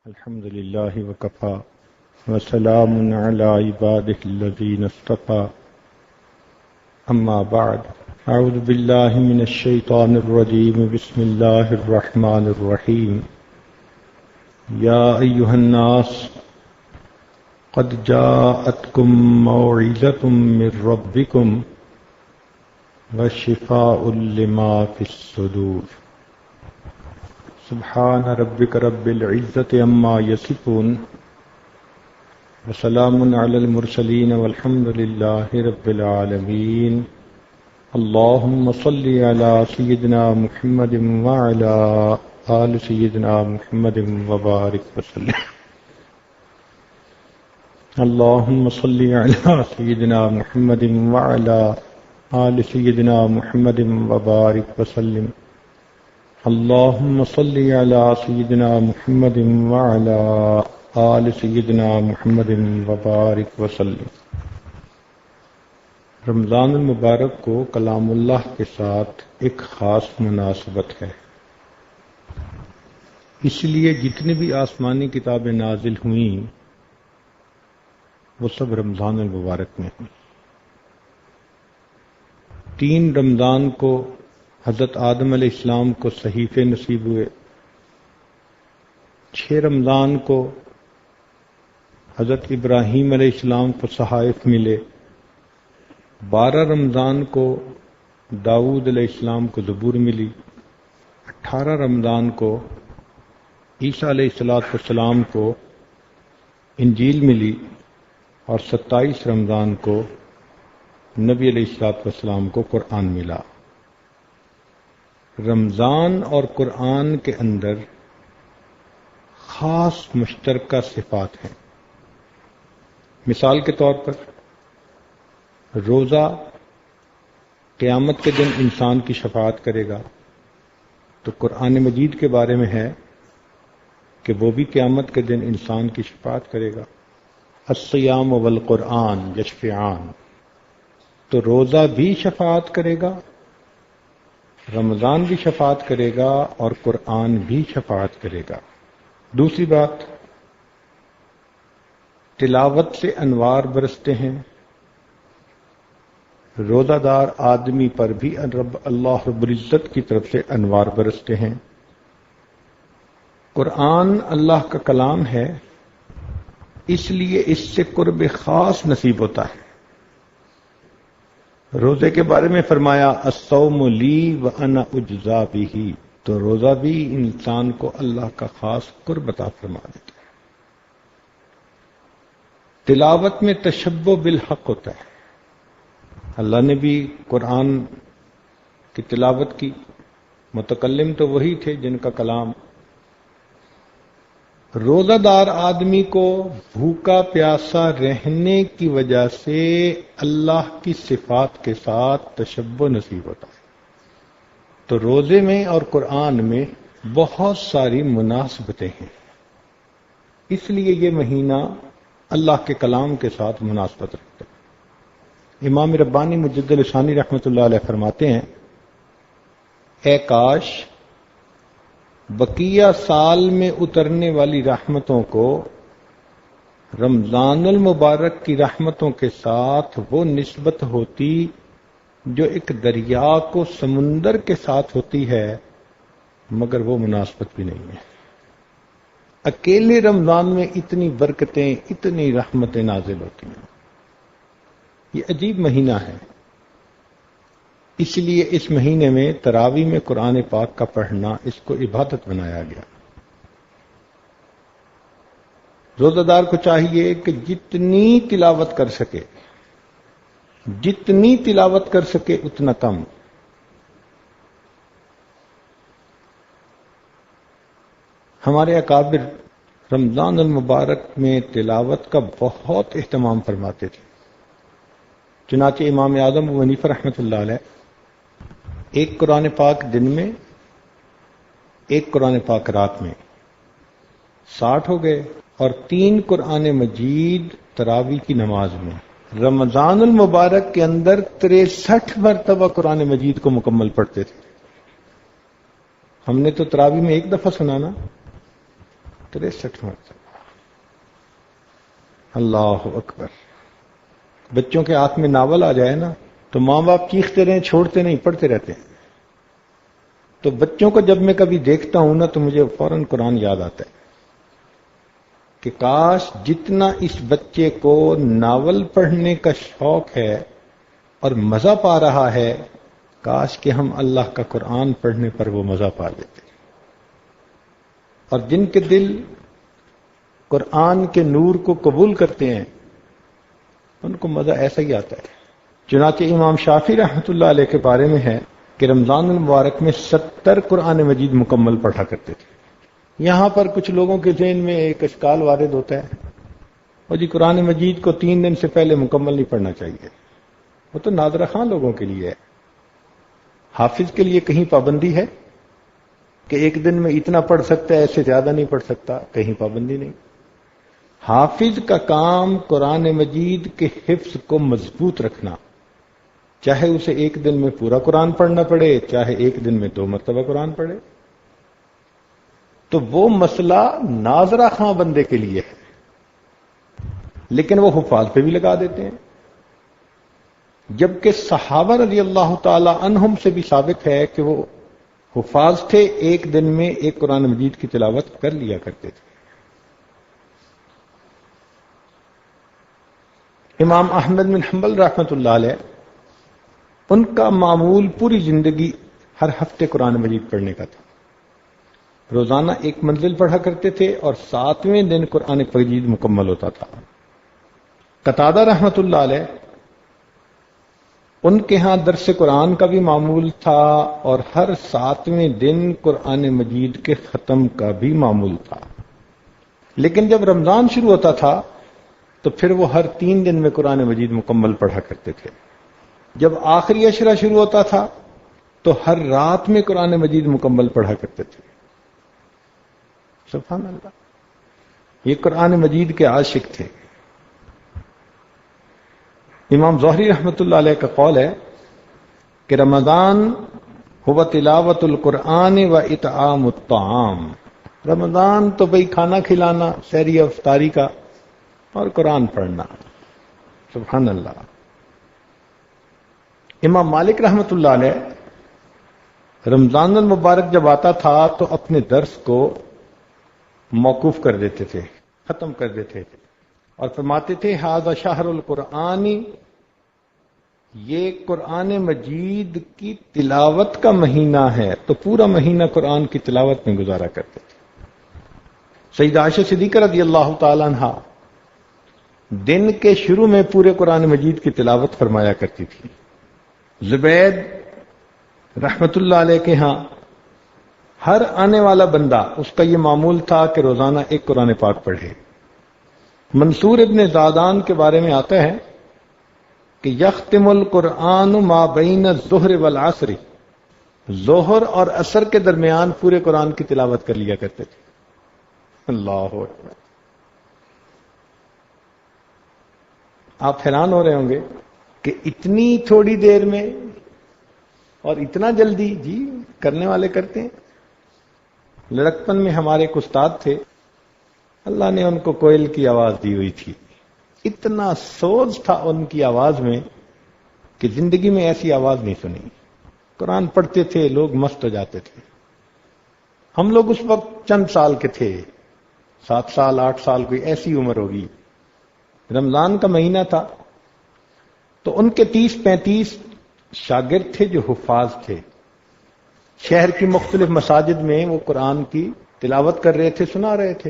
الحمد لله وكفى وسلام على عباده الذين اصطفى أما بعد أعوذ بالله من الشيطان الرجيم بسم الله الرحمن الرحيم يا أيها الناس قد جاءتكم موعظة من ربكم وشفاء لما في الصدور سبحان ربك رب العزة عما يصفون وسلام على المرسلين والحمد لله رب العالمين اللهم صل على سيدنا محمد وعلى آل سيدنا محمد وبارك وسلم اللهم صل على سيدنا محمد وعلى آل سيدنا محمد وبارك وسلم اللهم صل على سيدنا محمد وعلى آل سيدنا محمد وبارك وسلم۔ رمضان المبارک کو کلام اللہ کے ساتھ ایک خاص مناسبت ہے، اس لیے جتنی بھی آسمانی کتابیں نازل ہوئیں وہ سب رمضان المبارک میں ہوئیں۔ 3 رمضان کو حضرت آدم علیہ السلام کو صحیفے نصیب ہوئے، 6 رمضان کو حضرت ابراہیم علیہ السلام کو صحائف ملے، 12 رمضان کو داؤد علیہ السلام کو زبور ملی، 18 رمضان کو عیسیٰ علیہ السلام کو انجیل ملی، اور 27 رمضان کو نبی علیہ السلام کو قرآن ملا۔ رمضان اور قرآن کے اندر خاص مشترکہ صفات ہیں۔ مثال کے طور پر روزہ قیامت کے دن انسان کی شفاعت کرے گا، تو قرآن مجید کے بارے میں ہے کہ وہ بھی قیامت کے دن انسان کی شفاعت کرے گا۔ الصیام والقرآن یشفعان، تو روزہ بھی شفاعت کرے گا، رمضان بھی شفاعت کرے گا، اور قرآن بھی شفاعت کرے گا۔ دوسری بات، تلاوت سے انوار برستے ہیں، روزہ دار آدمی پر بھی اللہ رب العزت کی طرف سے انوار برستے ہیں۔ قرآن اللہ کا کلام ہے، اس لیے اس سے قرب خاص نصیب ہوتا ہے۔ روزے کے بارے میں فرمایا الصوم لی وانا اجزا بہ، تو روزہ بھی انسان کو اللہ کا خاص قرب عطا فرما دیتا ہے۔ تلاوت میں تشبہ بالحق ہوتا ہے، اللہ نے بھی قرآن کی تلاوت کی، متکلم تو وہی تھے جن کا کلام۔ روزہ دار آدمی کو بھوکا پیاسا رہنے کی وجہ سے اللہ کی صفات کے ساتھ تشبہ نصیب ہوتا ہے۔ تو روزے میں اور قرآن میں بہت ساری مناسبتیں ہیں، اس لیے یہ مہینہ اللہ کے کلام کے ساتھ مناسبت رکھتا ہے۔ امام ربانی مجدد لسانی رحمۃ اللہ علیہ فرماتے ہیں، اے کاش بقیہ سال میں اترنے والی رحمتوں کو رمضان المبارک کی رحمتوں کے ساتھ وہ نسبت ہوتی جو ایک دریا کو سمندر کے ساتھ ہوتی ہے، مگر وہ مناسبت بھی نہیں ہے۔ اکیلے رمضان میں اتنی برکتیں، اتنی رحمتیں نازل ہوتی ہیں، یہ عجیب مہینہ ہے۔ اس لیے اس مہینے میں تراویح میں قرآن پاک کا پڑھنا اس کو عبادت بنایا گیا۔ روزہ دار کو چاہیے کہ جتنی تلاوت کر سکے، جتنی تلاوت کر سکے اتنا کم۔ ہمارے اکابر رمضان المبارک میں تلاوت کا بہت اہتمام فرماتے تھے، چنانچہ امام اعظم ابو حنیفہ رحمۃ اللہ علیہ ایک قرآن پاک دن میں، ایک قرآن پاک رات میں 60 ہو گئے، اور 3 قرآن مجید تراویح کی نماز میں۔ رمضان المبارک کے اندر 63 مرتبہ قرآن مجید کو مکمل پڑھتے تھے۔ ہم نے تو تراویح میں ایک دفعہ سنا نا، 63 مرتبہ. اللہ اکبر. بچوں کے ہاتھ میں ناول آ جائے نا تو ماں باپ چیختے رہیں، چھوڑتے نہیں، پڑھتے رہتے ہیں. تو بچوں کو جب میں کبھی دیکھتا ہوں نا تو مجھے فوراً قرآن یاد آتا ہے کہ کاش جتنا اس بچے کو ناول پڑھنے کا شوق ہے اور مزہ پا رہا ہے، کاش کہ ہم اللہ کا قرآن پڑھنے پر وہ مزہ پا لیتے. اور جن کے دل قرآن کے نور کو قبول کرتے ہیں ان کو مزہ ایسا ہی آتا ہے. چنانچہ امام شافعی رحمۃ اللہ علیہ کے بارے میں ہے کہ رمضان المبارک میں 70 قرآن مجید مکمل پڑھا کرتے تھے. یہاں پر کچھ لوگوں کے ذہن میں ایک اشکال وارد ہوتا ہے، اور جی قرآن مجید کو 3 دن سے پہلے مکمل نہیں پڑھنا چاہیے. وہ تو نادرہ خان لوگوں کے لیے ہے. حافظ کے لیے کہیں پابندی ہے کہ ایک دن میں اتنا پڑھ سکتا ہے، ایسے زیادہ نہیں پڑھ سکتا؟ کہیں پابندی نہیں. حافظ کا کام قرآن مجید کے حفظ کو مضبوط رکھنا، چاہے اسے ایک دن میں پورا قرآن پڑھنا پڑے، چاہے ایک دن میں 2 مرتبہ قرآن پڑھے. تو وہ مسئلہ ناظرہ خاں بندے کے لیے ہے، لیکن وہ حفاظ پہ بھی لگا دیتے ہیں. جبکہ صحابہ رضی اللہ تعالی عنہم سے بھی ثابت ہے کہ وہ حفاظ تھے، ایک دن میں ایک قرآن مجید کی تلاوت کر لیا کرتے تھے. امام احمد بن حنبل رحمۃ اللہ علیہ، ان کا معمول پوری زندگی ہر ہفتے قرآن مجید پڑھنے کا تھا. روزانہ ایک منزل پڑھا کرتے تھے اور 7ویں دن قرآن مجید مکمل ہوتا تھا. قتادہ رحمۃ اللہ علیہ، ان کے ہاں درس قرآن کا بھی معمول تھا اور ہر 7ویں دن قرآن مجید کے ختم کا بھی معمول تھا. لیکن جب رمضان شروع ہوتا تھا تو پھر وہ ہر 3 دن میں قرآن مجید مکمل پڑھا کرتے تھے. جب آخری عشرہ شروع ہوتا تھا تو ہر رات میں قرآن مجید مکمل پڑھا کرتے تھے. سبحان اللہ. یہ قرآن مجید کے عاشق تھے. امام زہری رحمۃ اللہ علیہ کا قول ہے کہ رمضان ہوا تلاوت القرآن و اطعام الطعام. رمضان تو بھئی کھانا کھلانا، سحری افطاری کا، اور قرآن پڑھنا. سبحان اللہ. امام مالک رحمۃ اللہ علیہ رمضان المبارک جب آتا تھا تو اپنے درس کو موقوف کر دیتے تھے، ختم کر دیتے تھے، اور فرماتے تھے ھذا شہر القرآن، یہ قرآن مجید کی تلاوت کا مہینہ ہے. تو پورا مہینہ قرآن کی تلاوت میں گزارا کرتے تھے. سیدہ عائشہ صدیقہ رضی اللہ تعالی عنہا دن کے شروع میں پورے قرآن مجید کی تلاوت فرمایا کرتی تھی. زبید رحمت اللہ علیہ کے ہاں ہر آنے والا بندہ اس کا یہ معمول تھا کہ روزانہ ایک قرآن پاک پڑھے. منصور ابن زادان کے بارے میں آتا ہے کہ یختم القرآن ما بین الظہر والعصر، ظہر اور عصر کے درمیان پورے قرآن کی تلاوت کر لیا کرتے تھے. اللہ اکبر. آپ حیران ہو رہے ہوں گے کہ اتنی تھوڑی دیر میں اور اتنا جلدی. جی کرنے والے کرتے ہیں. لڑکپن میں ہمارے ایک استاد تھے، اللہ نے ان کو کوئل کی آواز دی ہوئی تھی. اتنا سوز تھا ان کی آواز میں کہ زندگی میں ایسی آواز نہیں سنی. قرآن پڑھتے تھے، لوگ مست ہو جاتے تھے. ہم لوگ اس وقت چند سال کے تھے، 7 سال 8 سال، کوئی ایسی عمر ہوگی. رمضان کا مہینہ تھا تو ان کے 30-35 شاگرد تھے جو حفاظ تھے. شہر کی مختلف مساجد میں وہ قرآن کی تلاوت کر رہے تھے، سنا رہے تھے.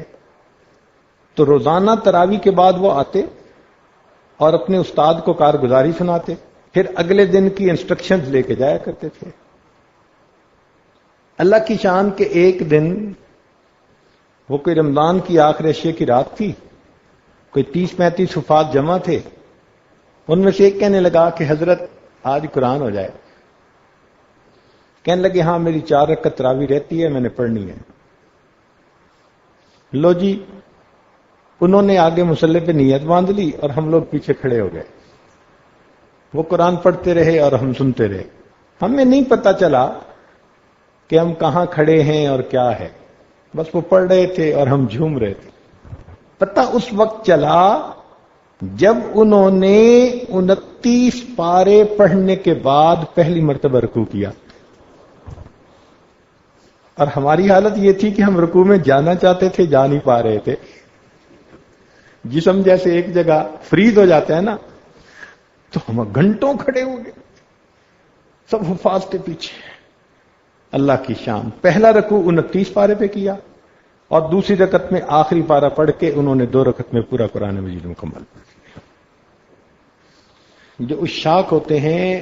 تو روزانہ تراویح کے بعد وہ آتے اور اپنے استاد کو کارگزاری سناتے، پھر اگلے دن کی انسٹرکشنز لے کے جایا کرتے تھے. اللہ کی شان کے ایک دن وہ کوئی رمضان کی آخری عشیے کی رات تھی، کوئی 30-35 حفاظ جمع تھے. ان میں سے ایک کہنے لگا کہ حضرت آج قرآن ہو جائے. کہنے لگے ہاں میری 4 رکعت تراویح رہتی ہے، میں نے پڑھنی ہے. لو جی، انہوں نے آگے مصلی پہ نیت باندھ لی اور ہم لوگ پیچھے کھڑے ہو گئے. وہ قرآن پڑھتے رہے اور ہم سنتے رہے. ہمیں نہیں پتا چلا کہ ہم کہاں کھڑے ہیں اور کیا ہے. بس وہ پڑھ رہے تھے اور ہم جھوم رہے تھے. پتہ اس وقت چلا جب انہوں نے 29 پارے پڑھنے کے بعد پہلی مرتبہ رکوع کیا، اور ہماری حالت یہ تھی کہ ہم رکوع میں جانا چاہتے تھے، جا نہیں پا رہے تھے. جسم جیسے ایک جگہ فریز ہو جاتا ہے نا، تو ہم گھنٹوں کھڑے ہو گئے سب حفاظ کے پیچھے. اللہ کی شان. پہلا رکوع 29 پارے پہ کیا اور دوسری رکعت میں آخری پارہ پڑھ کے انہوں نے 2 رکعت میں پورا قرآن مجید مکمل پڑھ لیا. جو عشاق ہوتے ہیں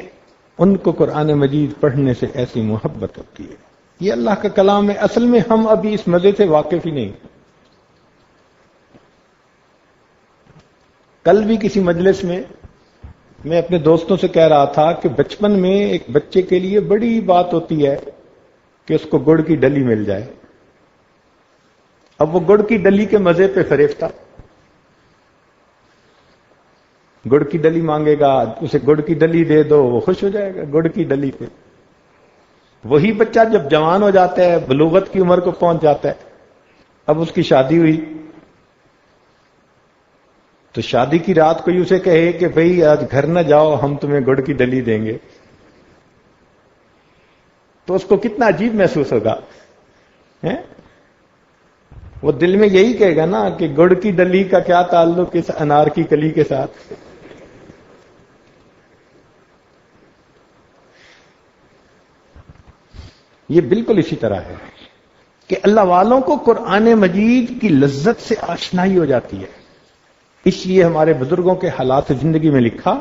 ان کو قرآن مجید پڑھنے سے ایسی محبت ہوتی ہے. یہ اللہ کا کلام ہے. اصل میں ہم ابھی اس مزے سے واقف ہی نہیں. کل بھی کسی مجلس میں میں اپنے دوستوں سے کہہ رہا تھا کہ بچپن میں ایک بچے کے لیے بڑی بات ہوتی ہے کہ اس کو گڑ کی ڈلی مل جائے. اب وہ گڑ کی ڈلی کے مزے پہ فریفتہ. گڑ کی ڈلی مانگے گا، اسے گڑ کی ڈلی دے دو، وہ خوش ہو جائے گا گڑ کی ڈلی پہ. وہی بچہ جب جوان ہو جاتا ہے، بلوغت کی عمر کو پہنچ جاتا ہے، اب اس کی شادی ہوئی تو شادی کی رات کوئی اسے کہے کہ بھئی آج گھر نہ جاؤ، ہم تمہیں گڑ کی ڈلی دیں گے، تو اس کو کتنا عجیب محسوس ہوگا. وہ دل میں یہی کہے گا نا کہ گڑ کی ڈلی کا کیا تعلق اس انار کی کلی کے ساتھ. یہ بالکل اسی طرح ہے کہ اللہ والوں کو قرآن مجید کی لذت سے آشنائی ہو جاتی ہے. اس لیے ہمارے بزرگوں کے حالات زندگی میں لکھا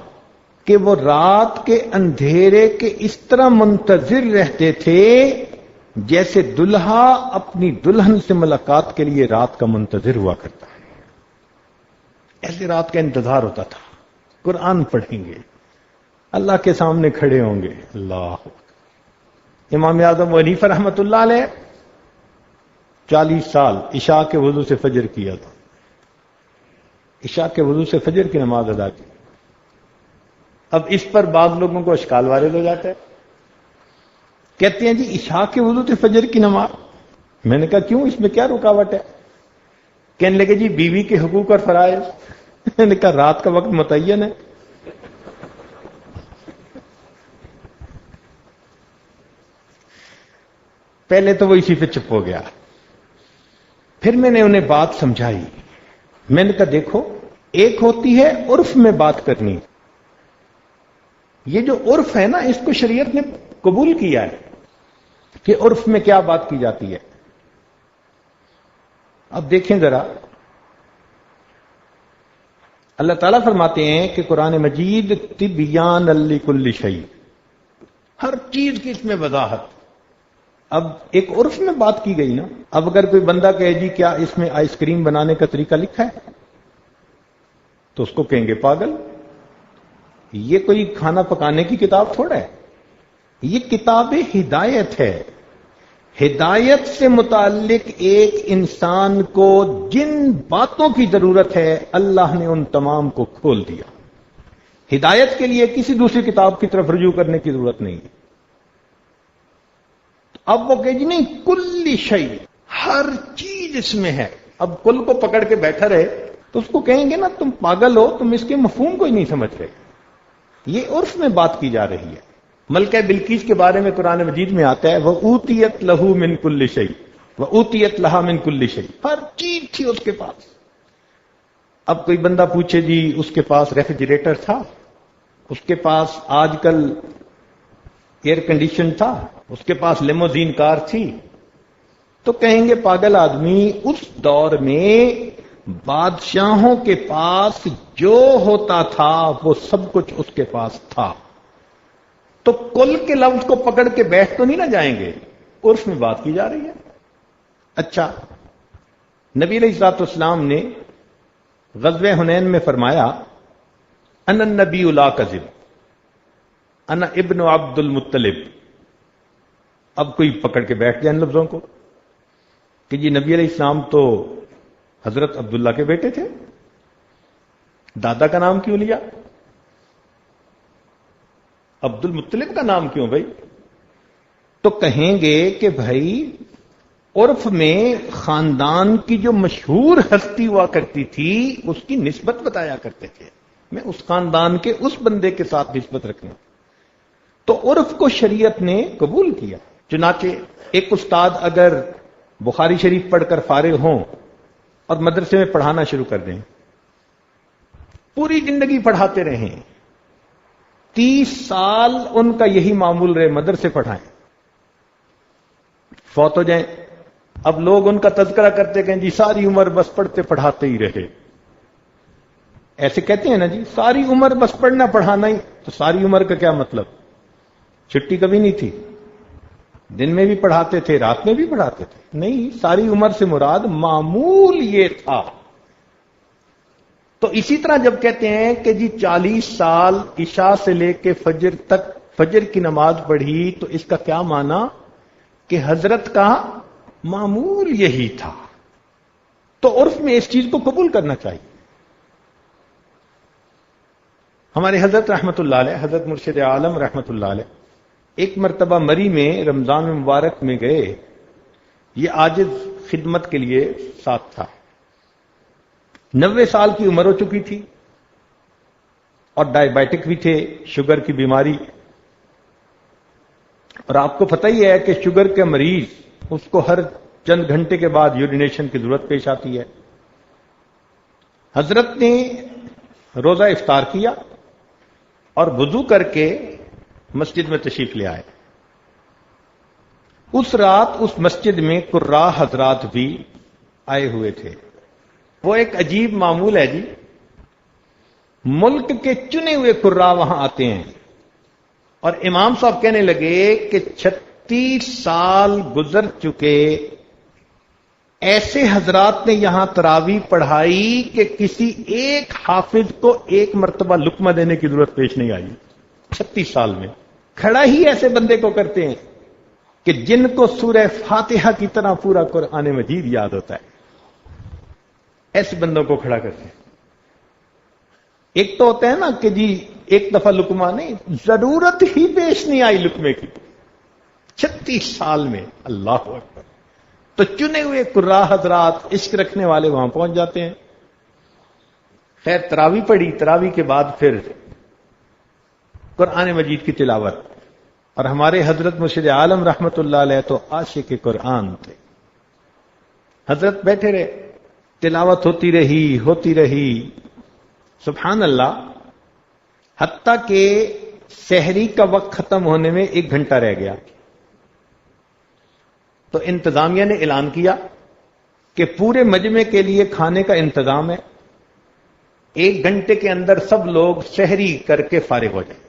کہ وہ رات کے اندھیرے کے اس طرح منتظر رہتے تھے جیسے دلہا اپنی دلہن سے ملاقات کے لیے رات کا منتظر ہوا کرتا ہے. ایسے رات کا انتظار ہوتا تھا. قرآن پڑھیں گے، اللہ کے سامنے کھڑے ہوں گے. اللہ. امام اعظم حنیفہ رحمۃ اللہ علیہ 40 سال عشاء کے وضو سے فجر کیا تھا. عشاء کے وضو سے فجر کی نماز ادا کی. اب اس پر بعض لوگوں کو اشکال وارد ہو جاتا ہے. کہتے ہیں جی عشاء کے وضو سے فجر کی نماز. میں نے کہا کیوں، اس میں کیا رکاوٹ ہے؟ کہنے لگے جی بیوی کے حقوق اور فرائض. میں نے کہا رات کا وقت متعین ہے. پہلے تو وہ اسی پہ چپ ہو گیا. پھر میں نے انہیں بات سمجھائی. میں نے کہا دیکھو، ایک ہوتی ہے عرف میں بات کرنی. یہ جو عرف ہے نا، اس کو شریعت نے قبول کیا ہے کہ عرف میں کیا بات کی جاتی ہے. اب دیکھیں ذرا، اللہ تعالیٰ فرماتے ہیں کہ قرآن مجید تبیان لکل شیء، ہر چیز کی اس میں وضاحت. اب ایک عرف میں بات کی گئی نا. اب اگر کوئی بندہ کہے جی کیا اس میں آئس کریم بنانے کا طریقہ لکھا ہے، تو اس کو کہیں گے پاگل. یہ کوئی کھانا پکانے کی کتاب تھوڑا ہے، یہ کتاب ہدایت ہے. ہدایت سے متعلق ایک انسان کو جن باتوں کی ضرورت ہے اللہ نے ان تمام کو کھول دیا. ہدایت کے لیے کسی دوسری کتاب کی طرف رجوع کرنے کی ضرورت نہیں ہے. اب وہ کہ جی نہیں، کل شیء، ہر چیز اس میں ہے. اب کل کو پکڑ کے بیٹھا رہے تو اس کو کہیں گے نا تم پاگل ہو، تم اس کے مفہوم کو ہی نہیں سمجھ رہے. یہ عرف میں بات کی جا رہی ہے. ملکہ بلقیس کے بارے میں قرآن مجید میں آتا ہے وَأُوتِيَتْ لَهُ مِن كُلِّ شَيْءٍ وَأُوتِيَتْ لَهَا مِن كُلِّ شَيْءٍ. ہر چیز تھی اس کے پاس. اب کوئی بندہ پوچھے جی اس کے پاس ریفریجریٹر تھا، اس کے پاس آج کل ایئر کنڈیشن تھا، اس کے پاس لیموزین کار تھی، تو کہیں گے پاگل آدمی. اس دور میں بادشاہوں کے پاس جو ہوتا تھا وہ سب کچھ اس کے پاس تھا. تو کل کے لفظ کو پکڑ کے بیٹھ تو نہیں نہ جائیں گے. عرف میں بات کی جا رہی ہے. اچھا، نبی علیہ الصلوۃ والسلام نے غزوہ حنین میں فرمایا انا النبی لا کذب، انا ابن عبد المطلب. اب کوئی پکڑ کے بیٹھ جائے ان لفظوں کو کہ جی نبی علیہ السلام تو حضرت عبداللہ کے بیٹے تھے، دادا کا نام کیوں لیا؟ عبد المطلب کا نام کیوں بھائی؟ تو کہیں گے کہ بھائی عرف میں خاندان کی جو مشہور ہستی ہوا کرتی تھی اس کی نسبت بتایا کرتے تھے، میں اس خاندان کے اس بندے کے ساتھ نسبت رکھنا، تو عرف کو شریعت نے قبول کیا۔ چنانچہ ایک استاد اگر بخاری شریف پڑھ کر فارغ ہوں اور مدرسے میں پڑھانا شروع کر دیں، پوری زندگی پڑھاتے رہیں، 30 سال ان کا یہی معمول رہے، مدرسے پڑھائیں، فوت ہو جائیں، اب لوگ ان کا تذکرہ کرتے کہ جی ساری عمر بس پڑھتے پڑھاتے ہی رہے، ایسے کہتے ہیں نا جی، ساری عمر بس پڑھنا پڑھانا ہی، تو ساری عمر کا کیا مطلب؟ چھٹی کبھی نہیں تھی، دن میں بھی پڑھاتے تھے، رات میں بھی پڑھاتے تھے؟ نہیں، ساری عمر سے مراد معمول یہ تھا۔ تو اسی طرح جب کہتے ہیں کہ جی 40 سال عشاء سے لے کے فجر تک فجر کی نماز پڑھی، تو اس کا کیا معنی کہ حضرت کا معمول یہی تھا۔ تو عرف میں اس چیز کو قبول کرنا چاہیے۔ ہمارے حضرت رحمت اللہ علیہ، حضرت مرشد عالم رحمت اللہ علیہ، ایک مرتبہ مری میں رمضان مبارک میں گئے، یہ عاجز خدمت کے لیے ساتھ تھا، 90 سال کی عمر ہو چکی تھی اور ڈائبیٹک بھی تھے، شوگر کی بیماری، اور آپ کو پتہ ہی ہے کہ شوگر کے مریض اس کو ہر چند گھنٹے کے بعد یورینیشن کی ضرورت پیش آتی ہے۔ حضرت نے روزہ افطار کیا اور وضو کر کے مسجد میں تشریف لے آئے۔ اس رات اس مسجد میں قراء حضرات بھی آئے ہوئے تھے۔ وہ ایک عجیب معمول ہے جی، ملک کے چنے ہوئے قراء وہاں آتے ہیں، اور امام صاحب کہنے لگے کہ 36 سال گزر چکے، ایسے حضرات نے یہاں تراویح پڑھائی کہ کسی ایک حافظ کو ایک مرتبہ لقمہ دینے کی ضرورت پیش نہیں آئی 36 سال میں۔ کھڑا ہی ایسے بندے کو کرتے ہیں کہ جن کو سورہ فاتحہ کی طرح پورا قرآن مجید یاد ہوتا ہے، ایسے بندوں کو کھڑا کرتے ہیں۔ ایک تو ہوتا ہے نا کہ جی ایک دفعہ لقمہ نہیں، ضرورت ہی پیش نہیں آئی لقمے کی 36 سال میں، اللہ اکبر۔ تو چنے ہوئے قراء حضرات، عشق رکھنے والے وہاں پہنچ جاتے ہیں۔ خیر تراویح پڑھی، تراویح کے بعد پھر قرآن مجید کی تلاوت، اور ہمارے حضرت مرشد عالم رحمت اللہ علیہ تو عاشق قرآن تھے۔ حضرت بیٹھے رہے، تلاوت ہوتی رہی، سبحان اللہ، حتیٰ کہ سحری کا وقت ختم ہونے میں 1 گھنٹہ رہ گیا، تو انتظامیہ نے اعلان کیا کہ پورے مجمع کے لیے کھانے کا انتظام ہے، 1 گھنٹے کے اندر سب لوگ سحری کر کے فارغ ہو جائیں۔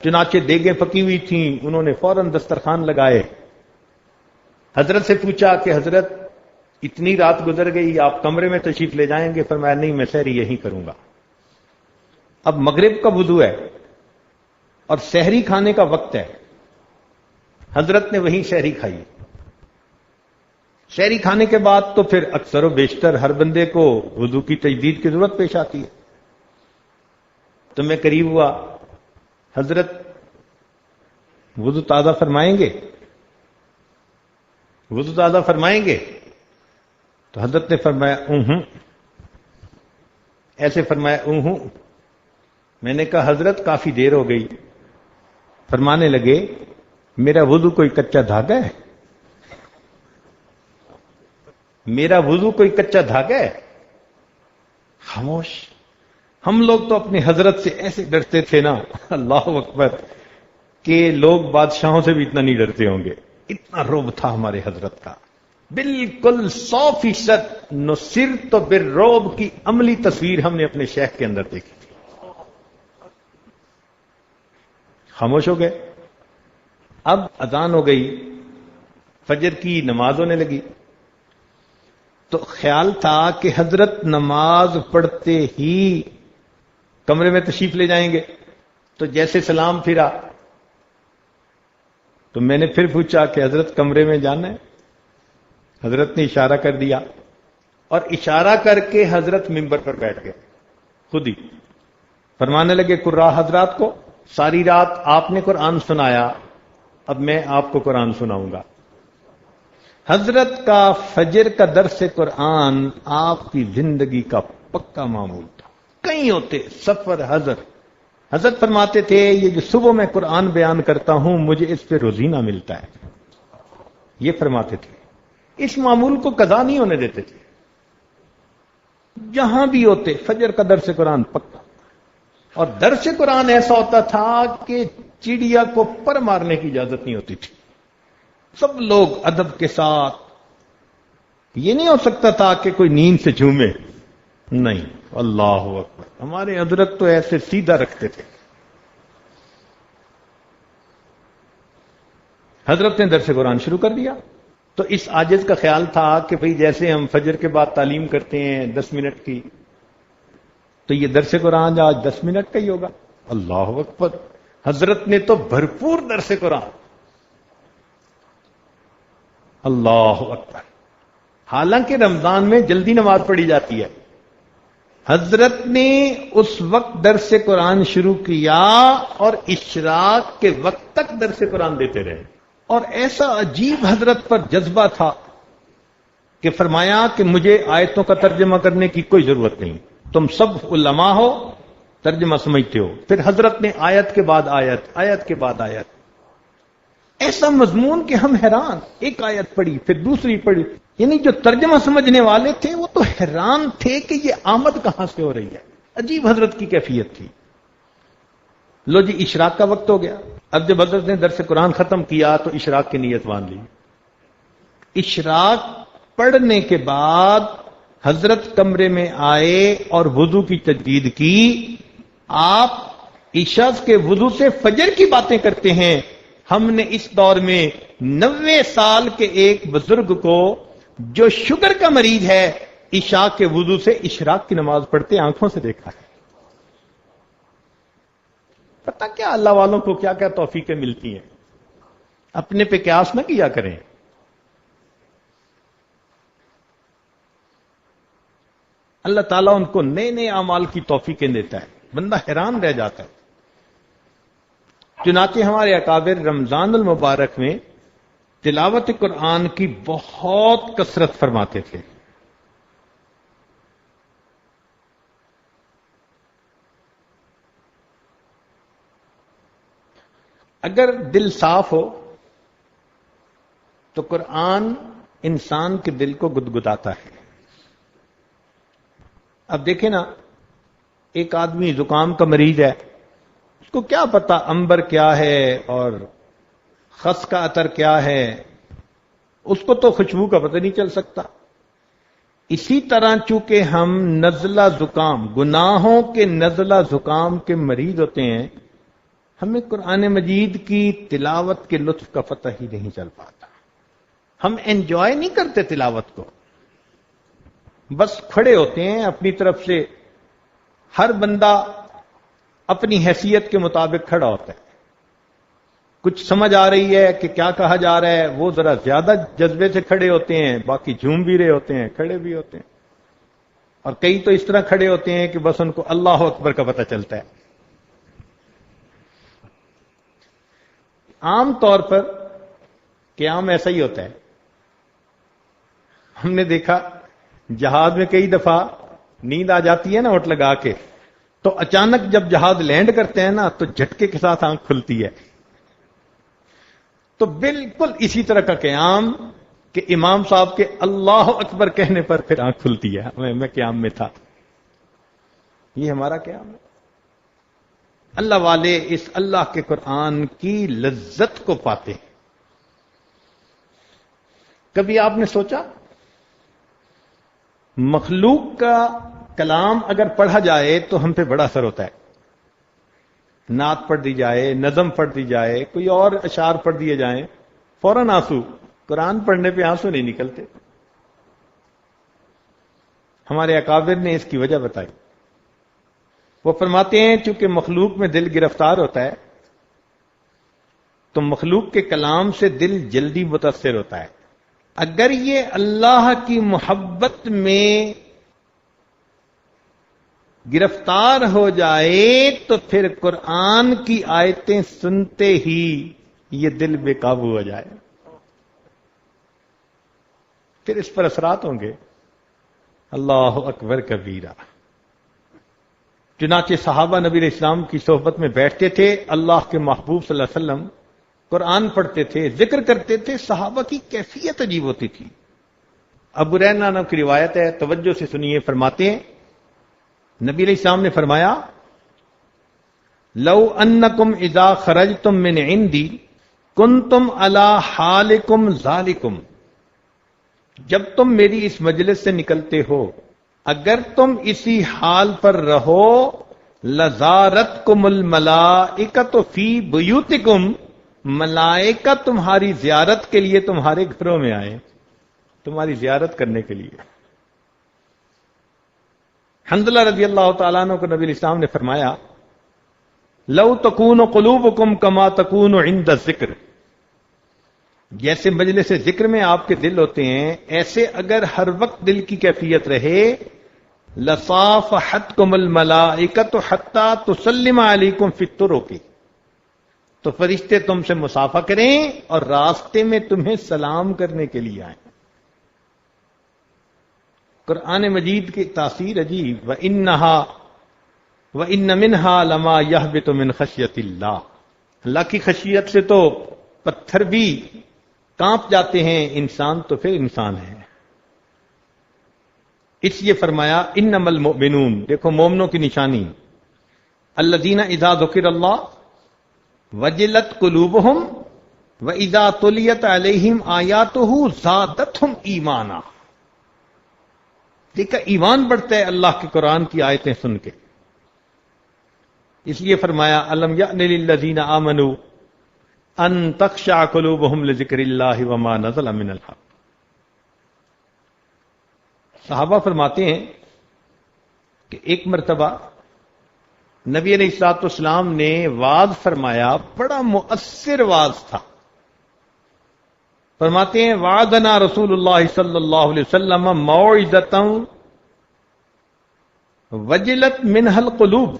چنانچہ دیگیں پکی ہوئی تھیں، انہوں نے فوراً دسترخوان لگائے۔ حضرت سے پوچھا کہ حضرت اتنی رات گزر گئی، آپ کمرے میں تشریف لے جائیں گے؟ فرمایا نہیں، میں سحری یہیں کروں گا۔ اب مغرب کا وضو ہے اور سحری کھانے کا وقت ہے، حضرت نے وہیں سحری کھائی۔ سحری کھانے کے بعد تو پھر اکثر و بیشتر ہر بندے کو وضو کی تجدید کی ضرورت پیش آتی ہے۔ تو میں قریب ہوا، حضرت وضو تازہ فرمائیں گے؟ وضو تازہ فرمائیں گے؟ تو حضرت نے فرمایا ایسے فرمایا میں نے کہا حضرت کافی دیر ہو گئی۔ فرمانے لگے میرا وضو کوئی کچا دھاگا ہے؟ میرا وضو کوئی کچا دھاگا ہے؟ خاموش۔ ہم لوگ تو اپنی حضرت سے ایسے ڈرتے تھے نا، اللہ اکبر، کہ لوگ بادشاہوں سے بھی اتنا نہیں ڈرتے ہوں گے، اتنا رعب تھا ہمارے حضرت کا، بالکل 100% نصرت بالرعب کی عملی تصویر ہم نے اپنے شیخ کے اندر دیکھی تھی۔ خاموش ہو گئے۔ اب اذان ہو گئی، فجر کی نماز ہونے لگی، تو خیال تھا کہ حضرت نماز پڑھتے ہی کمرے میں تشریف لے جائیں گے، تو جیسے سلام پھرا تو میں نے پھر پوچھا کہ حضرت کمرے میں جانا ہے؟ حضرت نے اشارہ کر دیا، اور اشارہ کر کے حضرت منبر پر بیٹھ گئے خود ہی۔ فرمانے لگے قراء حضرات کو ساری رات آپ نے قرآن سنایا، اب میں آپ کو قرآن سناؤں گا۔ حضرت کا فجر کا درس قرآن آپ کی زندگی کا پکا معمول تھا. کہیں ہوتے سفر حضرت فرماتے تھے یہ جو صبح میں قرآن بیان کرتا ہوں مجھے اس پہ روزینہ ملتا ہے. یہ فرماتے تھے. اس معمول کو قضا نہیں ہونے دیتے تھے. جہاں بھی ہوتے فجر کا درس قرآن پکا. اور درس قرآن ایسا ہوتا تھا کہ چڑیا کو پر مارنے کی اجازت نہیں ہوتی تھی. سب لوگ ادب کے ساتھ. یہ نہیں ہو سکتا تھا کہ کوئی نیند سے جھومے. نہیں. اللہ اکبر. ہمارے حضرت تو ایسے سیدھا رکھتے تھے. حضرت نے درس قرآن شروع کر دیا تو اس عاجز کا خیال تھا کہ بھئی جیسے ہم فجر کے بعد تعلیم کرتے ہیں 10 منٹ کی تو یہ درس قرآن آج 10 منٹ کا ہی ہوگا. اللہ اکبر. حضرت نے تو بھرپور درس قرآن. اللہ اکبر. حالانکہ رمضان میں جلدی نماز پڑھی جاتی ہے. حضرت نے اس وقت درس قرآن شروع کیا اور اشراق کے وقت تک درس قرآن دیتے رہے. اور ایسا عجیب حضرت پر جذبہ تھا کہ فرمایا کہ مجھے آیتوں کا ترجمہ کرنے کی کوئی ضرورت نہیں. تم سب علماء ہو, ترجمہ سمجھتے ہو. پھر حضرت نے آیت کے بعد آیت, آیت کے بعد آیت, ایسا مضمون کہ ہم حیران. ایک آیت پڑھی پھر دوسری پڑھی. یعنی جو ترجمہ سمجھنے والے تھے وہ تو حیران تھے کہ یہ آمد کہاں سے ہو رہی ہے. عجیب حضرت کی کیفیت تھی. لو جی اشراق کا وقت ہو گیا. اب جب حضرت نے درس قرآن ختم کیا تو اشراق کی نیت باندھ لی. اشراق پڑھنے کے بعد حضرت کمرے میں آئے اور وضو کی تجدید کی. آپ عشاء کے وضو سے فجر کی باتیں کرتے ہیں. ہم نے اس دور میں 90 سال کے ایک بزرگ کو جو شوگر کا مریض ہے عشاء کے وضو سے اشراق کی نماز پڑھتے آنکھوں سے دیکھا ہے. پتہ کیا اللہ والوں کو کیا کیا توفیقیں ملتی ہیں. اپنے پہ قیاس نہ کیا کریں. اللہ تعالیٰ ان کو نئے نئے اعمال کی توفیقیں دیتا ہے. بندہ حیران رہ جاتا ہے. چنانچہ ہمارے اکابر رمضان المبارک میں تلاوت قرآن کی بہت کثرت فرماتے تھے. اگر دل صاف ہو تو قرآن انسان کے دل کو گدگداتا ہے. اب دیکھیں نا, ایک آدمی زکام کا مریض ہے, اس کو کیا پتا عنبر کیا ہے اور خس کا عطر کیا ہے, اس کو تو خوشبو کا پتہ نہیں چل سکتا. اسی طرح چونکہ ہم نزلہ زکام, گناہوں کے نزلہ زکام کے مریض ہوتے ہیں, ہمیں قرآن مجید کی تلاوت کے لطف کا پتہ ہی نہیں چل پاتا. ہم انجوائے نہیں کرتے تلاوت کو, بس کھڑے ہوتے ہیں اپنی طرف سے. ہر بندہ اپنی حیثیت کے مطابق کھڑا ہوتا ہے. کچھ سمجھ آ رہی ہے کہ کیا کہا جا رہا ہے, وہ ذرا زیادہ جذبے سے کھڑے ہوتے ہیں, باقی جھوم بھی رہے ہوتے ہیں, کھڑے بھی ہوتے ہیں. اور کئی تو اس طرح کھڑے ہوتے ہیں کہ بس ان کو اللہ اکبر کا پتہ چلتا ہے. عام طور پر قیام ایسا ہی ہوتا ہے. ہم نے دیکھا جہاز میں کئی دفعہ نیند آ جاتی ہے نا ہوٹ لگا کے, تو اچانک جب جہاز لینڈ کرتے ہیں نا تو جھٹکے کے ساتھ آنکھ کھلتی ہے. تو بالکل اسی طرح کا قیام کہ امام صاحب کے اللہ اکبر کہنے پر پھر آنکھ کھلتی ہے. میں قیام میں تھا. یہ ہمارا قیام ہے. اللہ والے اس اللہ کے قرآن کی لذت کو پاتے ہیں. کبھی آپ نے سوچا مخلوق کا کلام اگر پڑھا جائے تو ہم پہ بڑا اثر ہوتا ہے. نعت پڑھ دی جائے, نظم پڑھ دی جائے, کوئی اور اشعار پڑھ دیے جائیں, فوراً آنسو. قرآن پڑھنے پہ آنسو نہیں نکلتے. ہمارے اکابر نے اس کی وجہ بتائی. وہ فرماتے ہیں چونکہ مخلوق میں دل گرفتار ہوتا ہے تو مخلوق کے کلام سے دل جلدی متاثر ہوتا ہے. اگر یہ اللہ کی محبت میں گرفتار ہو جائے تو پھر قرآن کی آیتیں سنتے ہی یہ دل بے قابو ہو جائے. پھر اس پر اثرات ہوں گے. اللہ اکبر کبیرہ. چنانچہ صحابہ نبی علیہ السلام کی صحبت میں بیٹھتے تھے، اللہ کے محبوب صلی اللہ علیہ وسلم قرآن پڑھتے تھے، ذکر کرتے تھے، صحابہ کی کیفیت عجیب ہوتی تھی. ابو رینا نام کی روایت ہے، توجہ سے سنیے. فرماتے ہیں نبی علیہ السلام نے فرمایا لو انکم اذا خرجتم من عندی کنتم علی حالکم ذالکم، جب تم میری اس مجلس سے نکلتے ہو اگر تم اسی حال پر رہو لزارتکم الملائکۃ فی بیوتکم، ملائکہ تمہاری زیارت کے لیے تمہارے گھروں میں آئے، تمہاری زیارت کرنے کے لیے. حنظلہ رضی اللہ تعالیٰ عنہ کو نبی علیہ السلام نے فرمایا لو تکون قلوبکم کما تکون عند الذکر، جیسے مجلس ذکر میں آپ کے دل ہوتے ہیں ایسے اگر ہر وقت دل کی کیفیت رہے لصافحتکم الملائکۃ حتی تسلم علیکم فی الطرق، تو فرشتے تم سے مصافحہ کریں اور راستے میں تمہیں سلام کرنے کے لیے آئیں. قرآن مجید کی تاثیر عجیب. وَإِنَّ مِنْهَا لَمَا يَهْبِطُ مِنْ خَشْيَةِ اللَّهِ، اللہ کی خشیت سے تو پتھر بھی کانپ جاتے ہیں، انسان تو پھر انسان ہے. اس لیے فرمایا انما المؤمنون، دیکھو مومنوں کی نشانی، الذین اذا ذکر اللہ وجلت قلوبہم واذا تلیت علیہم آیاتہ زادتہم ایمانا. دیکھا ایمان بڑھتا ہے اللہ کے قرآن کی آیتیں سن کے. اس لیے فرمایا الم یأن للذین آمنوا ان تخشع قلوبہم لذکر اللہ وما نزل من الحق. صحابہ فرماتے ہیں کہ ایک مرتبہ نبی علیہ الصلوۃ والسلام نے وعظ فرمایا، بڑا مؤثر وعظ تھا. فرماتے ہیں وعدنا رسول اللہ صلی اللہ علیہ وسلم موعظۃ وجلت منها القلوب.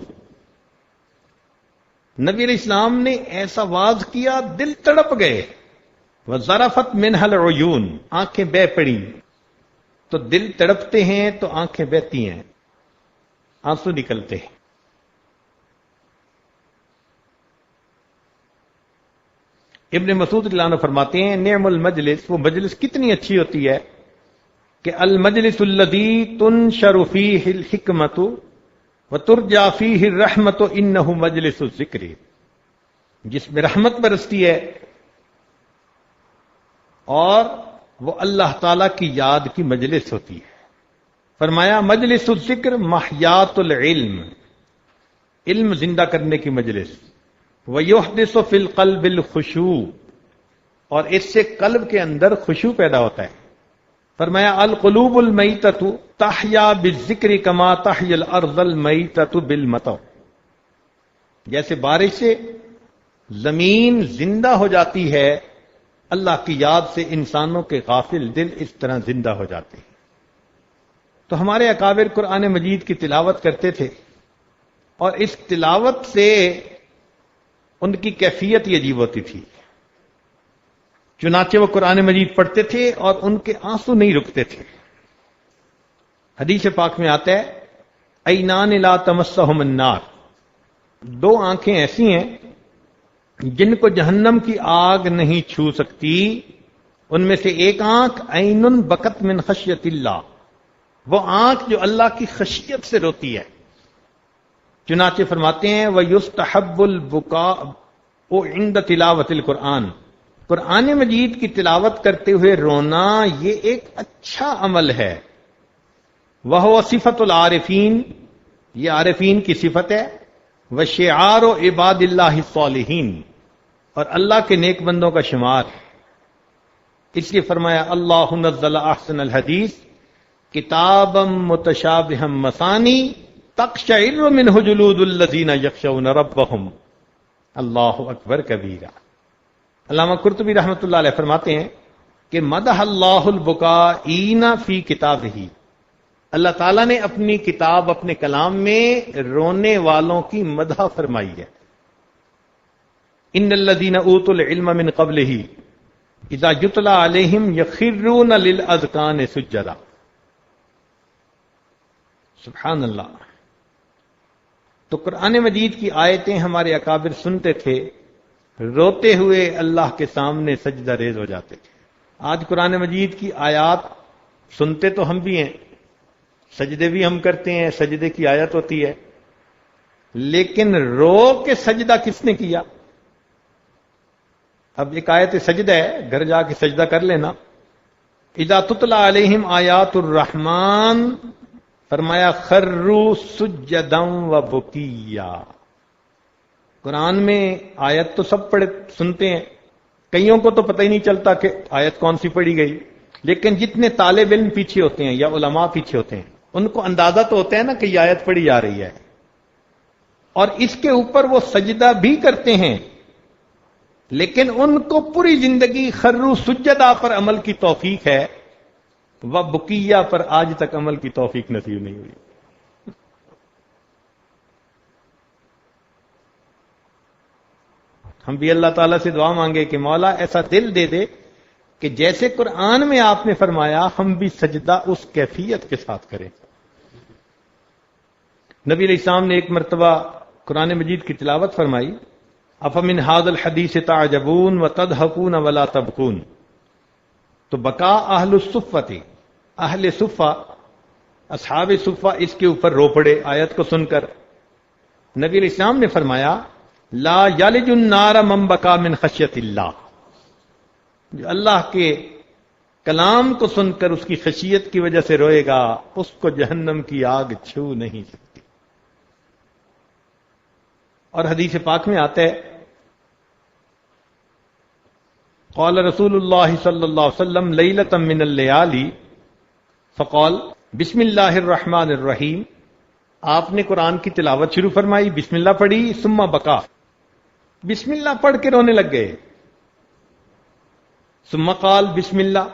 نبی علیہ السلام نے ایسا وعظ کیا دل تڑپ گئے. وذرفت منها العیون، آنکھیں بہہ پڑی. تو دل تڑپتے ہیں تو آنکھیں بہتی ہیں، آنسو نکلتے ہیں. ابن مسعود رضی اللہ عنہ فرماتے ہیں نعم المجلس، وہ مجلس کتنی اچھی ہوتی ہے کہ المجلس الذی تنشر فیہ الحکمت وترجى فيه الرحمت انه مجلس الذکر، جس میں رحمت برستی ہے اور وہ اللہ تعالی کی یاد کی مجلس ہوتی ہے. فرمایا مجلس الذکر محیات العلم، علم زندہ کرنے کی مجلس. وَيُحْدِثُ فِي الْقَلْبِ الْخُشُوع، اور اس سے قلب کے اندر خشوع پیدا ہوتا ہے. فرمایا القلوب المیتۃ تحیا بالذکر کما تحیا الارض المیتۃ بالمطر، جیسے بارش سے زمین زندہ ہو جاتی ہے اللہ کی یاد سے انسانوں کے غافل دل اس طرح زندہ ہو جاتے ہیں. تو ہمارے اکابر قرآن مجید کی تلاوت کرتے تھے اور اس تلاوت سے ان کی کیفیت ہی عجیب ہوتی تھی. چنانچہ وہ قرآن مجید پڑھتے تھے اور ان کے آنسو نہیں رکتے تھے. حدیث پاک میں آتا ہے عینان لا تمسہم النار، دو آنکھیں ایسی ہیں جن کو جہنم کی آگ نہیں چھو سکتی. ان میں سے ایک آنکھ عین بکت من خشیت اللہ، وہ آنکھ جو اللہ کی خشیت سے روتی ہے. چنانچہ فرماتے ہیں وَيُسْتَحَبُّ الْبُكَاءُ عِنْدَ تِلَاوَةِ الْقُرْآنِ، قرآن مجید کی تلاوت کرتے ہوئے رونا یہ ایک اچھا عمل ہے. وَهُوَ صِفَةُ الْعَارِفِينَ، یہ عارفین کی صفت ہے. وَشِعَارُ عِبَادِ اللَّهِ الصَّالِحِينَ، اور اللہ کے نیک بندوں کا شمار. اس لیے فرمایا اللہ نزل احسن الحدیث کتابا متشابہا مثانی تقشعر منہ جلود الذین یخشون ربہم. اللہ اکبر کبیرہ. علامہ قرطبی رحمۃ اللہ علیہ فرماتے ہیں کہ مدح اللہ البکائین فی کتابہ، اللہ تعالیٰ نے اپنی کتاب اپنے کلام میں رونے والوں کی مدح فرمائی ہے. ان الذین اوتوا العلم من قبلہ، اذا یتلی علیہم یخرون للاذقان سجدا. سبحان اللہ. تو قرآن مجید کی آیتیں ہمارے اکابر سنتے تھے، روتے ہوئے اللہ کے سامنے سجدہ ریز ہو جاتے تھے. آج قرآن مجید کی آیات سنتے تو ہم بھی ہیں، سجدے بھی ہم کرتے ہیں، سجدے کی آیت ہوتی ہے، لیکن رو کے سجدہ کس نے کیا؟ اب ایک آیت سجدہ ہے، گھر جا کے سجدہ کر لینا. اذا تتلی علیہم آیات الرحمن، فرمایا خروا سجدا و بکیا. قرآن میں آیت تو سب پڑھ سنتے ہیں، کئیوں کو تو پتہ ہی نہیں چلتا کہ آیت کون سی پڑھی گئی، لیکن جتنے طالب علم پیچھے ہوتے ہیں یا علماء پیچھے ہوتے ہیں ان کو اندازہ تو ہوتا ہے نا کہ یہ آیت پڑھی جا رہی ہے، اور اس کے اوپر وہ سجدہ بھی کرتے ہیں، لیکن ان کو پوری زندگی خرو سجدہ پر عمل کی توفیق ہے، وہ بکیہ پر آج تک عمل کی توفیق نصیب نہیں ہوئی. ہم بھی اللہ تعالیٰ سے دعا مانگے کہ مولا ایسا دل دے دے کہ جیسے قرآن میں آپ نے فرمایا ہم بھی سجدہ اس کیفیت کے ساتھ کریں. نبی علیہ السلام نے ایک مرتبہ قرآن مجید کی تلاوت فرمائی، افمن ھذا الحدیث تعجبون وتضحکون ولا تبکون. تو بکا اہل الصفۃ، اہل صفہ، اصحاب صفہ اس کے اوپر رو پڑے آیت کو سن کر. نبی علیہ السلام نے فرمایا لا یلج النار من بکا من خشیت اللہ. جو اللہ کے کلام کو سن کر اس کی خشیت کی وجہ سے روئے گا اس کو جہنم کی آگ چھو نہیں سکتی. اور حدیث پاک میں آتا ہے قال رسول اللہ صلی اللہ علیہ وسلم لیلۃ من اللیالی فقال بسم اللہ الرحمن الرحیم. آپ نے قرآن کی تلاوت شروع فرمائی، بسم اللہ پڑھی، ثم بکا، بسم اللہ پڑھ کے رونے لگ گئے. ثم قال بسم اللہ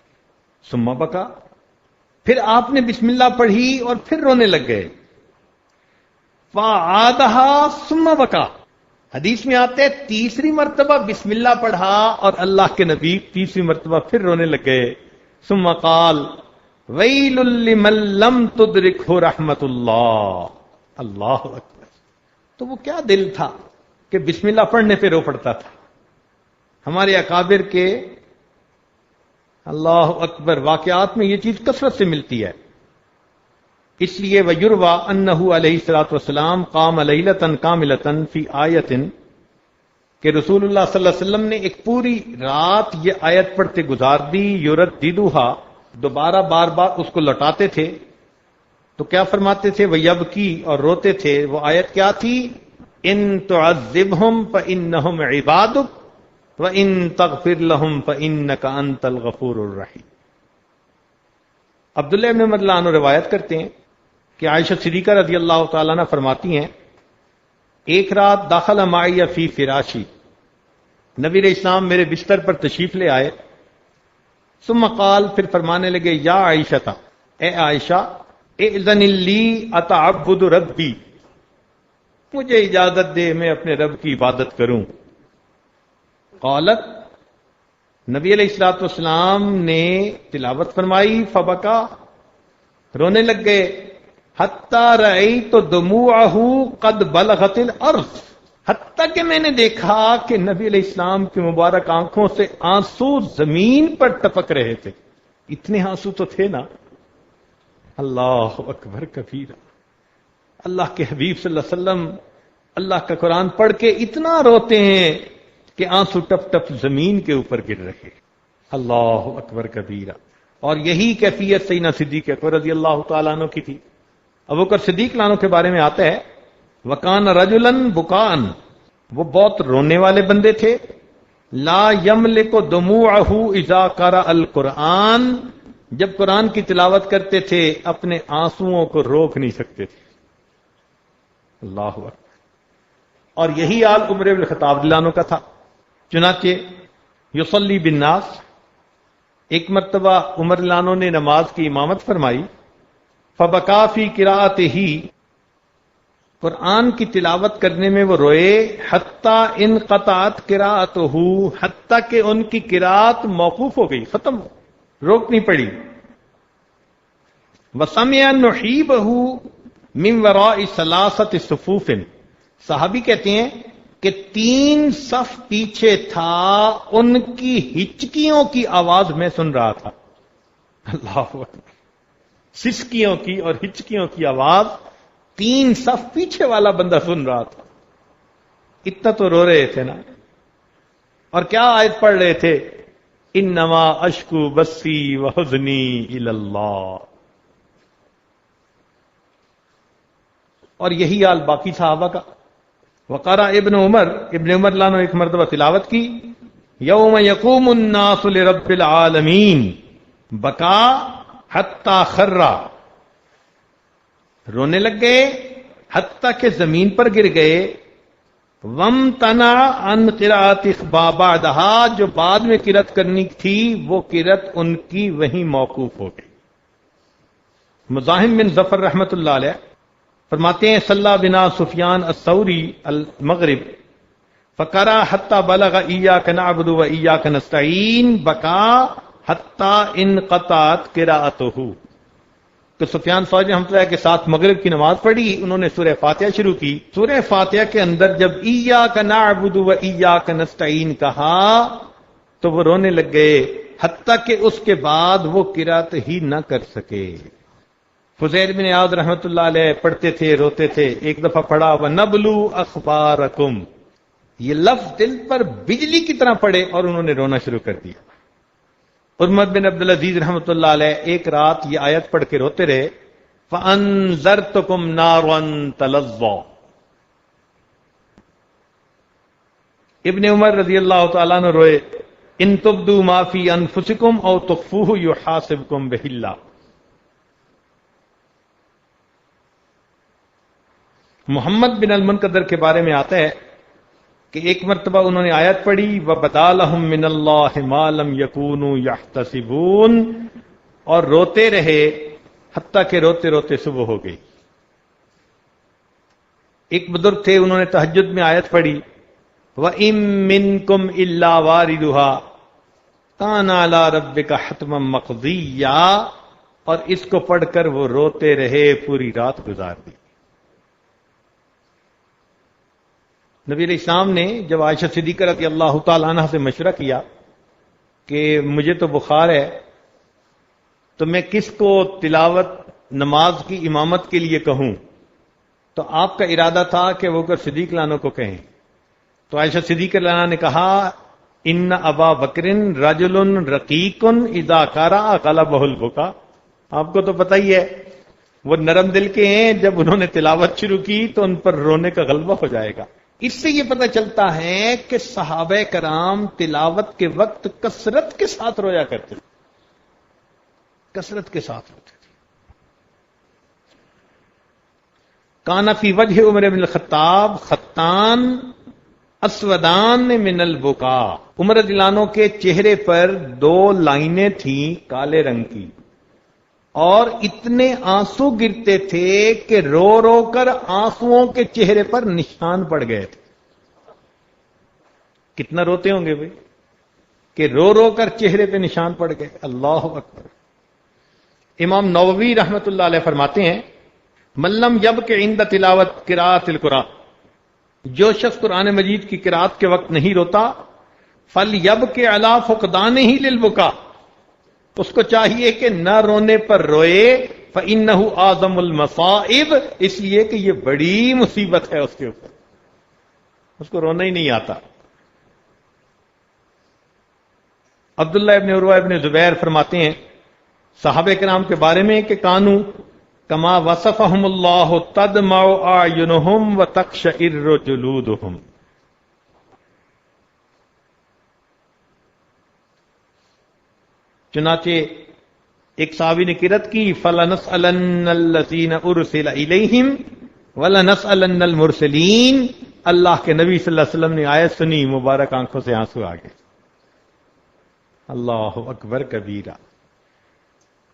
ثم بکا، پھر آپ نے بسم اللہ پڑھی اور پھر رونے لگ گئے. فعادها ثم بکا. حدیث میں آتے تیسری مرتبہ بسم اللہ پڑھا اور اللہ کے نبی تیسری مرتبہ پھر رونے لگ گئے. ثم قال ویل لمن لم تدرکہ رحمت اللہ. اللہ اکبر. تو وہ کیا دل تھا کہ بسم اللہ پڑھنے پہ رو پڑتا تھا. ہمارے اکابر کے اللہ اکبر واقعات میں یہ چیز کثرت سے ملتی ہے. اس لیے ویروا انہ علیہ الصلوۃ والسلام قام لیلۃ کاملۃ فی آیۃ، کہ رسول اللہ صلی اللہ علیہ وسلم نے ایک پوری رات یہ آیت پڑھتے گزار دی. یرددھا، دوبارہ بار بار اس کو لوٹاتے تھے. تو کیا فرماتے تھے؟ ویبکی، اور روتے تھے. وہ آیت کیا تھی؟ ان تعذبہم فانہم عبادک وان تغفر لہم فانک انت الغفور الرحیم. عبداللہ ابن عمر رضی اللہ عنہ روایت کرتے ہیں کہ عائشہ صدیقہ رضی اللہ تعالیٰ عنہ فرماتی ہیں ایک رات داخل معی فی فراشی، نبی علیہ السلام میرے بستر پر تشریف لے آئے. ثم قال، پھر فرمانے لگے یا عائشہ، اے عائشہ، اذن لی اتعبد ربی، مجھے اجازت دے میں اپنے رب کی عبادت کروں. قالت، نبی علیہ الصلوۃ والسلام نے تلاوت فرمائی، فبکا، رونے لگ گئے. حتی رأیت دموعہ قد بلغت الارض، حتیٰ کہ میں نے دیکھا کہ نبی علیہ السلام کی مبارک آنکھوں سے آنسو زمین پر ٹپک رہے تھے. اتنے آنسو تو تھے نا. اللہ اکبر کبیرہ. اللہ کے حبیب صلی اللہ علیہ وسلم اللہ کا قرآن پڑھ کے اتنا روتے ہیں کہ آنسو ٹپ ٹپ زمین کے اوپر گر رہے. اللہ اکبر کبیرہ. اور یہی کیفیت سیدنا صدیق اکبر رضی اللہ تعالیٰ عنہ کی تھی. ابوبکر صدیق عنہ کے بارے میں آتا ہے وکان رجلا بکان، وہ بہت رونے والے بندے تھے. لا یملک دموعہ اذا قرأ القرآن، جب قرآن کی تلاوت کرتے تھے اپنے آنسوؤں کو روک نہیں سکتے تھے. اللہ اکبر. اور یہی حال عمر بن الخطاب رضی اللہ عنہ کا تھا. چنانچہ یصلی بالناس، ایک مرتبہ عمر رضی اللہ عنہ نے نماز کی امامت فرمائی. فبکا فی قراءتہ، قرآن کی تلاوت کرنے میں وہ روئے حتیٰ انقطعت قراءتہ، حتیٰ کہ ان کی قراءت موقوف ہو گئی، ختم، روکنی پڑی۔ وسمع نحیبہ من وراء ثلاثۃ صفوف، صحابی کہتے ہیں کہ 3 صف پیچھے تھا، ان کی ہچکیوں کی آواز میں سن رہا تھا۔ اللہ اکبر، سسکیوں کی اور ہچکیوں کی آواز 3 صف پیچھے والا بندہ سن رہا تھا۔ اتنا تو رو رہے تھے نا۔ اور کیا آیت پڑھ رہے تھے؟ انما اشکو بثی وحزنی الی اللہ۔ اور یہی حال باقی صحابہ کا۔ وقرأ ابن عمر لانو ایک مرتبہ تلاوت کی، یوم یقوم الناس لرب العالمین بکا حتی خرّا، رونے لگ گئے حتیٰ کہ زمین پر گر گئے۔ وامتنع عن قراءت بعدہا، جو بعد میں قرأت کرنی تھی وہ قرأت ان کی وہیں موقوف ہو گئی۔ مزاحم بن ظفر رحمۃ اللہ علیہ فرماتے ہیں صلی بنا سفیان الثوری المغرب فقرأ حتی بلغ ایاک نعبد و ایاک نستعین بکا حتی انقطعت قراءتہ۔ تو سفیان ثوری رحمۃ اللہ کے ساتھ مغرب کی نماز پڑھی، انہوں نے سورہ فاتحہ شروع کی۔ سورہ فاتحہ کے اندر جب ایاک نعبد و ایاک نستعین کہا تو وہ رونے لگ گئے، حتیٰ کہ اس کے بعد وہ قرأت ہی نہ کر سکے۔ فضیل بن عیاض رحمۃ اللہ علیہ پڑھتے تھے، روتے تھے۔ ایک دفعہ پڑھا وَنَبْلُو أَخْبَارَكُمْ، یہ لفظ دل پر بجلی کی طرح پڑے اور انہوں نے رونا شروع کر دیا۔ عمر بن عبدالعزیز رحمۃ اللہ علیہ ایک رات یہ آیت پڑھ کے روتے رہے، فَأَنذَرْتُكُمْ نَارًا تَلَظَّىٰ۔ ابن عمر رضی اللہ تعالیٰ عنہ روئے، ان تبدوا ما فی انفسکم او تخفوہ یحاسبکم بہ اللہ۔ محمد بن المنقدر کے بارے میں آتا ہے کہ ایک مرتبہ انہوں نے آیت پڑھی وَبَدَا لَهُم مِّنَ اللَّهِ مَا لَمْ يَكُونُوا يَحْتَسِبُونَ، اور روتے رہے حتیٰ کہ روتے روتے صبح ہو گئی۔ ایک بزرگ تھے، انہوں نے تہجد میں آیت پڑھی وَإِن مِّنكُمْ إِلَّا وَارِدُهَا كَانَ عَلَىٰ رَبِّكَ حَتْمًا مَّقْضِيًّا، اور اس کو پڑھ کر وہ روتے رہے، پوری رات گزار دی۔ نبی علیہ السلام نے جب عائشہ صدیقہ رضی اللہ تعالی عنہ سے مشورہ کیا کہ مجھے تو بخار ہے تو میں کس کو تلاوت نماز کی امامت کے لیے کہوں، تو آپ کا ارادہ تھا کہ وہ کر صدیق لانو کو کہیں۔ تو عائشہ صدیقہ لانہ نے کہا ان ابا بکر رجل رقیق اذا قرأ غلبہ البکا، آپ کو تو پتہ ہی ہے وہ نرم دل کے ہیں، جب انہوں نے تلاوت شروع کی تو ان پر رونے کا غلبہ ہو جائے گا۔ اس سے یہ پتہ چلتا ہے کہ صحابہ کرام تلاوت کے وقت کثرت کے ساتھ رویا کرتے تھے، کثرت کے ساتھ روتے تھے۔ کان فی وجہ عمر بن الخطاب خطان اسودان من البکا، عمر رضی اللہ عنہ کے چہرے پر 2 لائنیں تھیں کالے رنگ کی، اور اتنے آنسو گرتے تھے کہ رو رو کر آنسوؤں کے چہرے پر نشان پڑ گئے تھے۔ کتنا روتے ہوں گے بھائی کہ رو رو کر چہرے پہ نشان پڑ گئے۔ اللہ اکبر۔ امام نووی رحمت اللہ علیہ فرماتے ہیں من لم یبک عند تلاوت قراءت القرآن، جو شخص قرآن مجید کی قراءت کے وقت نہیں روتا فلیبک علی فقدانہ للبکا، اس کو چاہیے کہ نہ رونے پر روئے، فإنہ اعظم المصائب، اس لیے کہ یہ بڑی مصیبت ہے اس کے اوپر، اس کو رونا ہی نہیں آتا۔ عبداللہ ابن عروہ ابن زبیر فرماتے ہیں صحابہ کرام کے بارے میں کہ کانو کما وصفہم اللہ تدمع اعینہم وتقشعر جلودہم، چنانچہ ایک صحابی نے قرأت کی فَلَنَسْأَلَنَّ الَّذِينَ أُرْسِلَ إِلَيْهِمْ وَلَنَسْأَلَنَّ الْمُرْسَلِينَ، اللہ کے نبی صلی اللہ علیہ وسلم نے آیت سنی، مبارک آنکھوں سے آنسو آ گئے۔ اللہ اکبر کبیرہ۔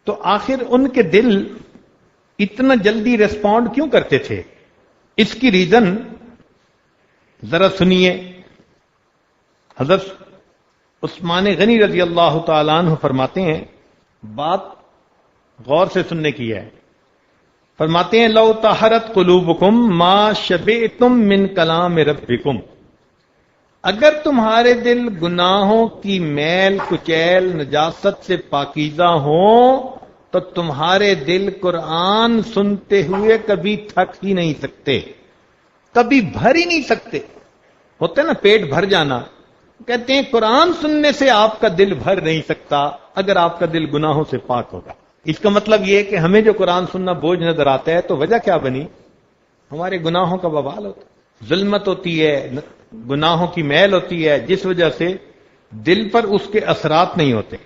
تو آخر ان کے دل اتنا جلدی ریسپونڈ کیوں کرتے تھے؟ اس کی ریزن ذرا سنیے. حضرت عثمان غنی رضی اللہ تعالیٰ عنہ فرماتے ہیں، بات غور سے سننے کی ہے. فرماتے ہیں لو طہرت قلوبکم ما شبعتم من کلام ربکم، اگر تمہارے دل گناہوں کی میل کچیل نجاست سے پاکیزہ ہوں تو تمہارے دل قرآن سنتے ہوئے کبھی تھک ہی نہیں سکتے، کبھی بھر ہی نہیں سکتے. ہوتا ہے نا پیٹ بھر جانا، کہتے ہیں قرآن سننے سے آپ کا دل بھر نہیں سکتا اگر آپ کا دل گناہوں سے پاک ہوگا. اس کا مطلب یہ کہ ہمیں جو قرآن سننا بوجھ نظر آتا ہے تو وجہ کیا بنی؟ ہمارے گناہوں کا وبال ہوتا ہے، ظلمت ہوتی ہے، گناہوں کی میل ہوتی ہے، جس وجہ سے دل پر اس کے اثرات نہیں ہوتے.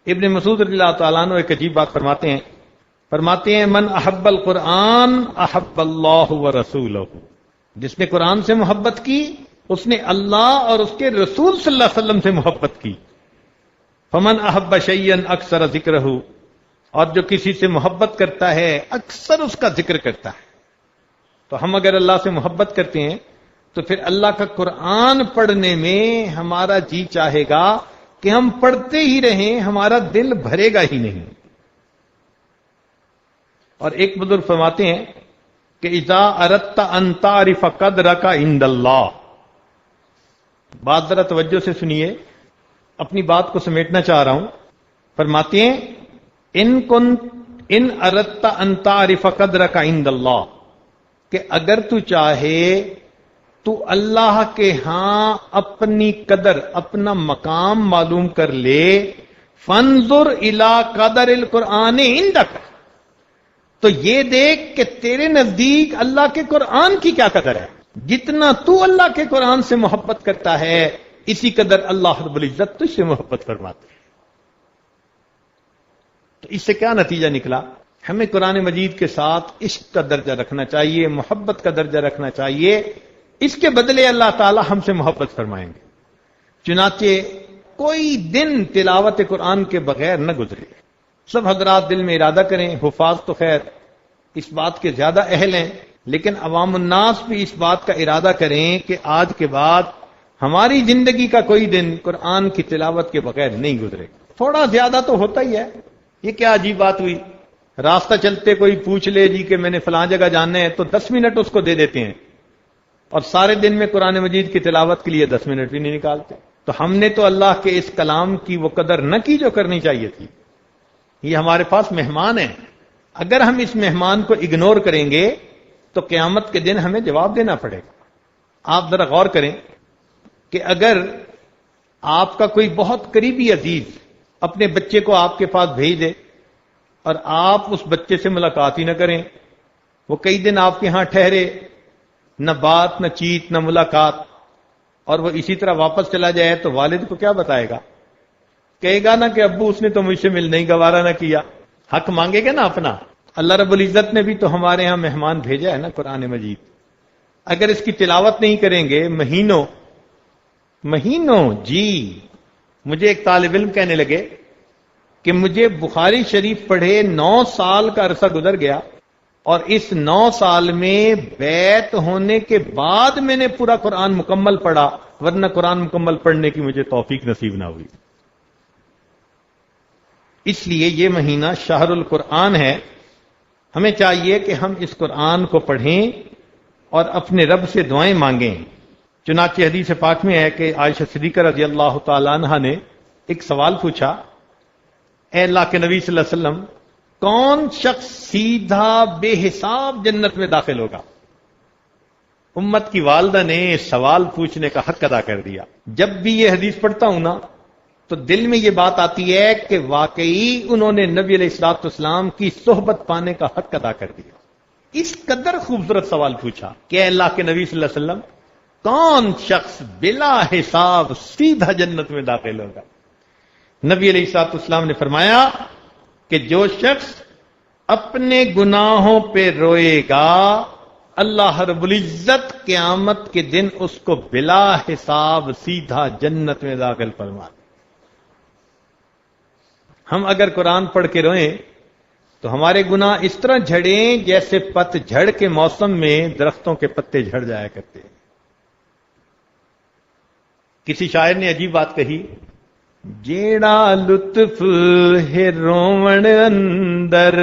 ابن مسعود رضی اللہ تعالیٰ عنہ ایک عجیب بات فرماتے ہیں من احب القرآن احب اللہ ورسولہ، جس نے قرآن سے محبت کی اس نے اللہ اور اس کے رسول صلی اللہ علیہ وسلم سے محبت کی. فمن احب شیئا اکثر ذکرہ، اور جو کسی سے محبت کرتا ہے اکثر اس کا ذکر کرتا ہے. تو ہم اگر اللہ سے محبت کرتے ہیں تو پھر اللہ کا قرآن پڑھنے میں ہمارا جی چاہے گا کہ ہم پڑھتے ہی رہیں، ہمارا دل بھرے گا ہی نہیں. اور ایک بزرگ فرماتے ہیں کہ اذا اردت ان تعرف قدرک عند اللہ، بات ذرا توجہ سے سنیے، اپنی بات کو سمیٹنا چاہ رہا ہوں. فرماتے ہیں ان اردت ان تعرف قدرک عند اللہ، کہ اگر تو چاہے تو اللہ کے ہاں اپنی قدر، اپنا مقام معلوم کر لے، فانظر الی قدر القرآن عندک، تو یہ دیکھ کہ تیرے نزدیک اللہ کے قرآن کی کیا قدر ہے. جتنا تو اللہ کے قرآن سے محبت کرتا ہے اسی قدر اللہ رب العزت تجھ سے محبت فرماتے ہیں. تو اس سے کیا نتیجہ نکلا؟ ہمیں قرآن مجید کے ساتھ عشق کا درجہ رکھنا چاہیے، محبت کا درجہ رکھنا چاہیے. اس کے بدلے اللہ تعالی ہم سے محبت فرمائیں گے. چنانچہ کوئی دن تلاوت قرآن کے بغیر نہ گزرے. سب حضرات دل میں ارادہ کریں، حفاظ تو خیر اس بات کے زیادہ اہل ہیں، لیکن عوام الناس بھی اس بات کا ارادہ کریں کہ آج کے بعد ہماری زندگی کا کوئی دن قرآن کی تلاوت کے بغیر نہیں گزرے. تھوڑا زیادہ تو ہوتا ہی ہے. یہ کیا عجیب بات ہوئی، راستہ چلتے کوئی پوچھ لے جی کہ میں نے فلاں جگہ جانا ہے تو 10 منٹ اس کو دے دیتے ہیں، اور سارے دن میں قرآن مجید کی تلاوت کے لیے 10 منٹ بھی نہیں نکالتے. تو ہم نے تو اللہ کے اس کلام کی وہ قدر نہ کی جو کرنی چاہیے تھی. یہ ہمارے پاس مہمان ہیں، اگر ہم اس مہمان کو اگنور کریں گے تو قیامت کے دن ہمیں جواب دینا پڑے گا. آپ ذرا غور کریں کہ اگر آپ کا کوئی بہت قریبی عزیز اپنے بچے کو آپ کے پاس بھیج دے اور آپ اس بچے سے ملاقات ہی نہ کریں، وہ کئی دن آپ کے ہاں ٹھہرے، نہ بات نہ چیت نہ ملاقات، اور وہ اسی طرح واپس چلا جائے تو والد کو کیا بتائے گا؟ کہے گا نا کہ ابو اس نے تو مجھ سے ملنے ہی گوارا نہ کیا. حق مانگے گا نا اپنا. اللہ رب العزت نے بھی تو ہمارے ہاں مہمان بھیجا ہے نا قرآن مجید. اگر اس کی تلاوت نہیں کریں گے مہینوں جی. مجھے ایک طالب علم کہنے لگے کہ مجھے بخاری شریف پڑھے 9 سال کا عرصہ گزر گیا، اور اس 9 سال میں بیعت ہونے کے بعد میں نے پورا قرآن مکمل پڑھا، ورنہ قرآن مکمل پڑھنے کی مجھے توفیق نصیب نہ ہوئی. اس لیے یہ مہینہ شہر القرآن ہے. ہمیں چاہیے کہ ہم اس قرآن کو پڑھیں اور اپنے رب سے دعائیں مانگیں. چنانچہ حدیث پاک میں ہے کہ عائشہ صدیقہ رضی اللہ تعالیٰ عنہا نے ایک سوال پوچھا، اے اللہ کے نبی صلی اللہ علیہ وسلم، کون شخص سیدھا بے حساب جنت میں داخل ہوگا؟ امت کی والدہ نے سوال پوچھنے کا حق ادا کر دیا. جب بھی یہ حدیث پڑھتا ہوں نا تو دل میں یہ بات آتی ہے کہ واقعی انہوں نے نبی علیہ الصلوۃ والسلام کی صحبت پانے کا حق ادا کر دیا. اس قدر خوبصورت سوال پوچھا کہ اے اللہ کے نبی صلی اللہ علیہ وسلم، کون شخص بلا حساب سیدھا جنت میں داخل ہوگا؟ نبی علیہ الصلوۃ والسلام نے فرمایا کہ جو شخص اپنے گناہوں پہ روئے گا اللہ رب العزت قیامت کے دن اس کو بلا حساب سیدھا جنت میں داخل فرما. ہم اگر قرآن پڑھ کے روئیں تو ہمارے گناہ اس طرح جھڑیں جیسے پت جھڑ کے موسم میں درختوں کے پتے جھڑ جایا کرتے ہیں۔ کسی شاعر نے عجیب بات کہی، جیڑا لطف ہے رومن اندر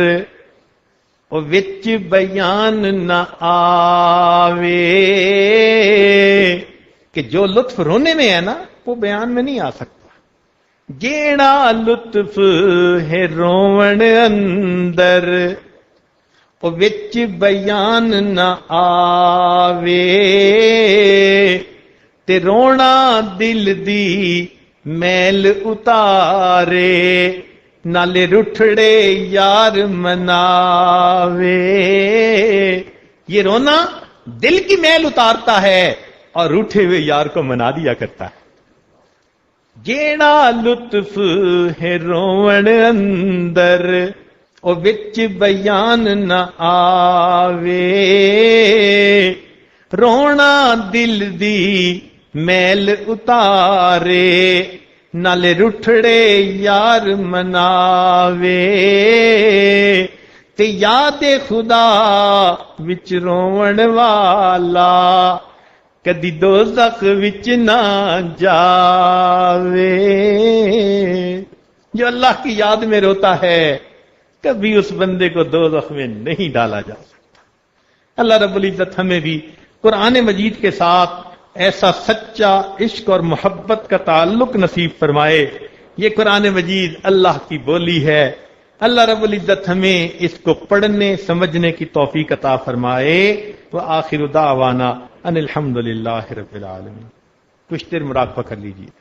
او وچ بیان نہ آوے، کہ جو لطف رونے میں ہے نا وہ بیان میں نہیں آ سکتا۔ جیڑا لطف ہے رومن اندر او وچ بیان نہ آوے، تے رونا دل دی میل اتارے، نالے رٹھڑے یار مناوے۔ یہ رونا دل کی میل اتارتا ہے اور روٹھے ہوئے یار کو منا دیا کرتا ہے۔ جیڑا لطف ہے روون اندر او وچ بیان نہ آوے، رونا دل دی میل اتارے، نالے رٹھڑے یار مناوے، تے یاد خدا وچ روون والا کدی دوزخ وچ نہ جاوے۔ جو اللہ کی یاد میں روتا ہے کبھی اس بندے کو دوزخ میں نہیں ڈالا جا سکتا۔ اللہ رب العزت ہمیں بھی قرآن مجید کے ساتھ ایسا سچا عشق اور محبت کا تعلق نصیب فرمائے۔ یہ قرآن مجید اللہ کی بولی ہے، اللہ رب العزت ہمیں اس کو پڑھنے سمجھنے کی توفیق عطا فرمائے۔ وآخر دعوانا ان الحمدللہ رب العالمین۔ کچھ دیر مراقبہ کر لیجیے۔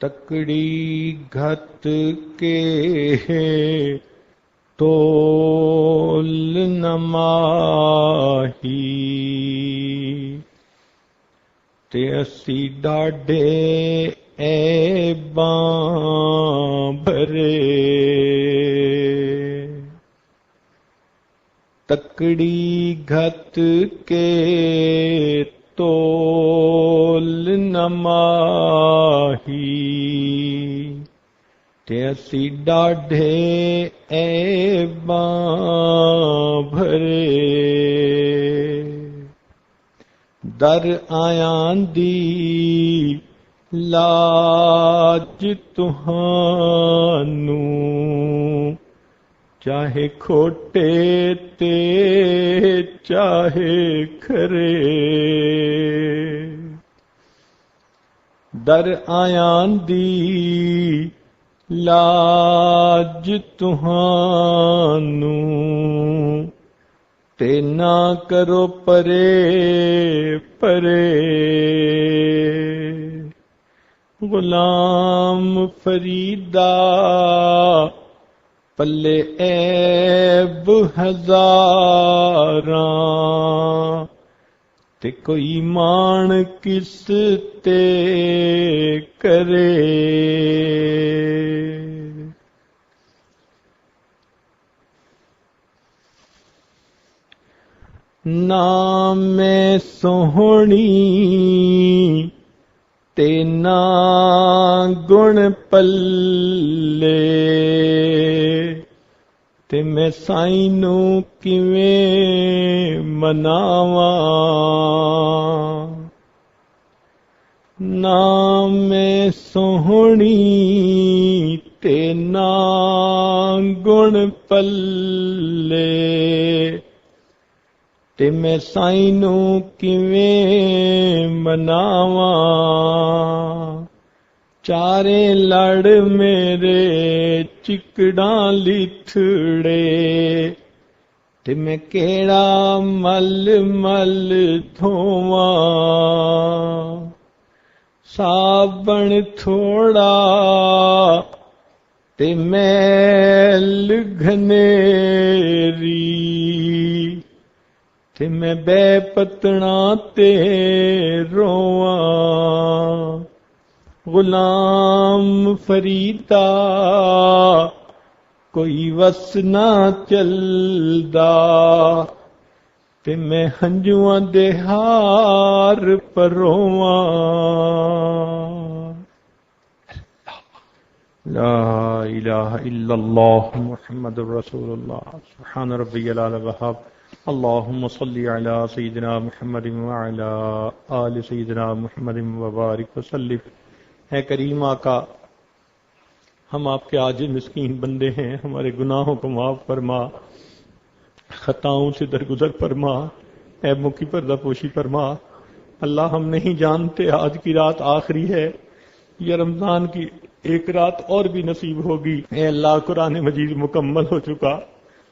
تکڑی گھت کے تول نماہی، تے اسی ڈاڈے عیباں بھرے، تکڑی گھت کے تول نماہی، تے اسی ڈاڈے عیباں بھرے، در آیاں دی لاج تہانوں، چاہے کھوٹے تے چاہے کھرے، در آیاں دی لاج تہانوں، تے نہ کرو پرے پرے، غلام فریدا پلے عیب ہزاراں، تے کوئی مان کس تے کرے، نام میں سوہنی تے نا گن پلے، تے میں سائیں نوں کیویں مناواں، نام میں سوہنی تے نا گن پلے، تے میں سائیں نوں کیویں مناواں، چارے لڑ میرے چکڑاں لتھڑے، تے میں کیڑا مل مل دھوواں، صابن تھوڑا تے میل گھنیری، تے میں بے پتنا تے رواں، غلام فریدا کوئی وس نہ چلدا، تے میں ہنجواں دے ہار پرواں۔ لا الہ الا اللہ محمد رسول اللہ سبحان ربی العلی الوہاب اللہم صلی علی سیدنا محمد وعلی آل سیدنا محمد وبارک وسلم۔ اے کریم آقا، ہم آپ کے عاجز مسکین بندے ہیں، ہمارے گناہوں کو معاف فرما، خطاؤں سے درگزر فرما، عیبوں کی پردہ پوشی فرما۔ اللہ ہم نہیں جانتے آج کی رات آخری ہے یا رمضان کی ایک رات اور بھی نصیب ہوگی۔ اے اللہ، قرآن مجید مکمل ہو چکا،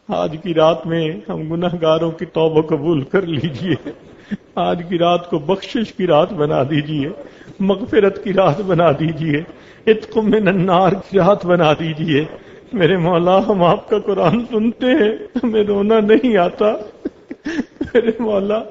آج کی رات میں ہم گناہگاروں کی توبہ قبول کر لیجئے۔ آج کی رات کو بخشش کی رات بنا دیجئے، مغفرت کی رات بنا دیجئے، عتق من النار کی رات بنا دیجئے۔ میرے مولا، ہم آپ کا قرآن سنتے ہیں، ہمیں رونا نہیں آتا۔ میرے مولا،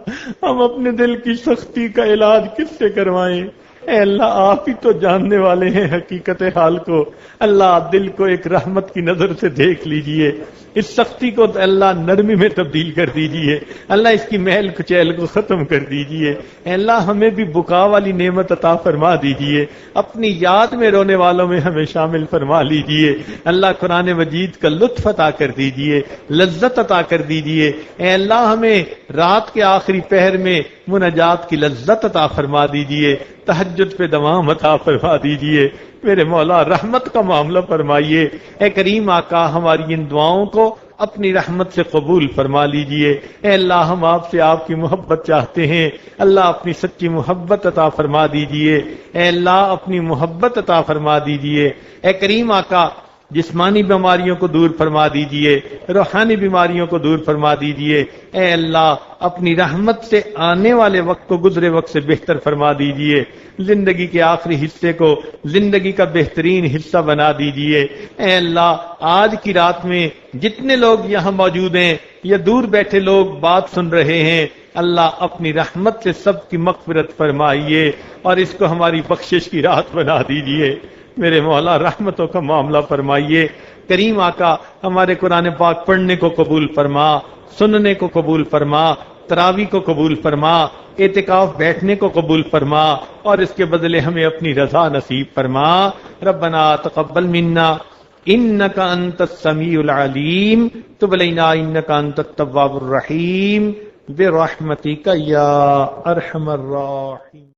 ہم اپنے دل کی سختی کا علاج کس سے کروائیں؟ اے اللہ، آپ ہی تو جاننے والے ہیں حقیقت حال کو۔ اللہ، دل کو ایک رحمت کی نظر سے دیکھ لیجئے، اس سختی کو اللہ نرمی میں تبدیل کر دیجئے۔ اللہ، اس کی محل کچیل کو ختم کر دیجئے۔ اے اللہ، ہمیں بھی بکا والی نعمت عطا فرما دیجئے، اپنی یاد میں رونے والوں میں ہمیں شامل فرما لیجئے۔ اللہ، قرآن مجید کا لطف عطا کر دیجئے، لذت عطا کر دیجئے۔ اے اللہ، ہمیں رات کے آخری پہر میں مناجات کی لذت عطا فرما دیجئے، تہجد پہ دوام عطا فرما دیجئے۔ میرے مولا، رحمت کا معاملہ فرمائیے۔ اے کریم آقا، ہماری ان دعاؤں کو اپنی رحمت سے قبول فرما لیجئے۔ اے اللہ، ہم آپ سے آپ کی محبت چاہتے ہیں، اللہ اپنی سچی محبت عطا فرما دیجئے۔ اے اللہ، اپنی محبت عطا فرما دیجئے۔ اے کریم آقا، جسمانی بیماریوں کو دور فرما دیجئے، روحانی بیماریوں کو دور فرما دیجئے۔ اے اللہ، اپنی رحمت سے آنے والے وقت کو گزرے وقت سے بہتر فرما دیجئے، زندگی کے آخری حصے کو زندگی کا بہترین حصہ بنا دیجئے۔ اے اللہ، آج کی رات میں جتنے لوگ یہاں موجود ہیں یا دور بیٹھے لوگ بات سن رہے ہیں، اللہ اپنی رحمت سے سب کی مغفرت فرمائیے اور اس کو ہماری بخشش کی رات بنا دیجئے۔ میرے مولا، رحمتوں کا معاملہ فرمائیے۔ کریم آقا، ہمارے قرآن پاک پڑھنے کو قبول فرما، سننے کو قبول فرما، تراویح کو قبول فرما، اعتکاف بیٹھنے کو قبول فرما اور اس کے بدلے ہمیں اپنی رضا نصیب فرما۔ ربنا تقبل منا انک انت السمیع العلیم، تب علینا انک انت التواب الرحیم، برحمتک یا ارحم الراحمین۔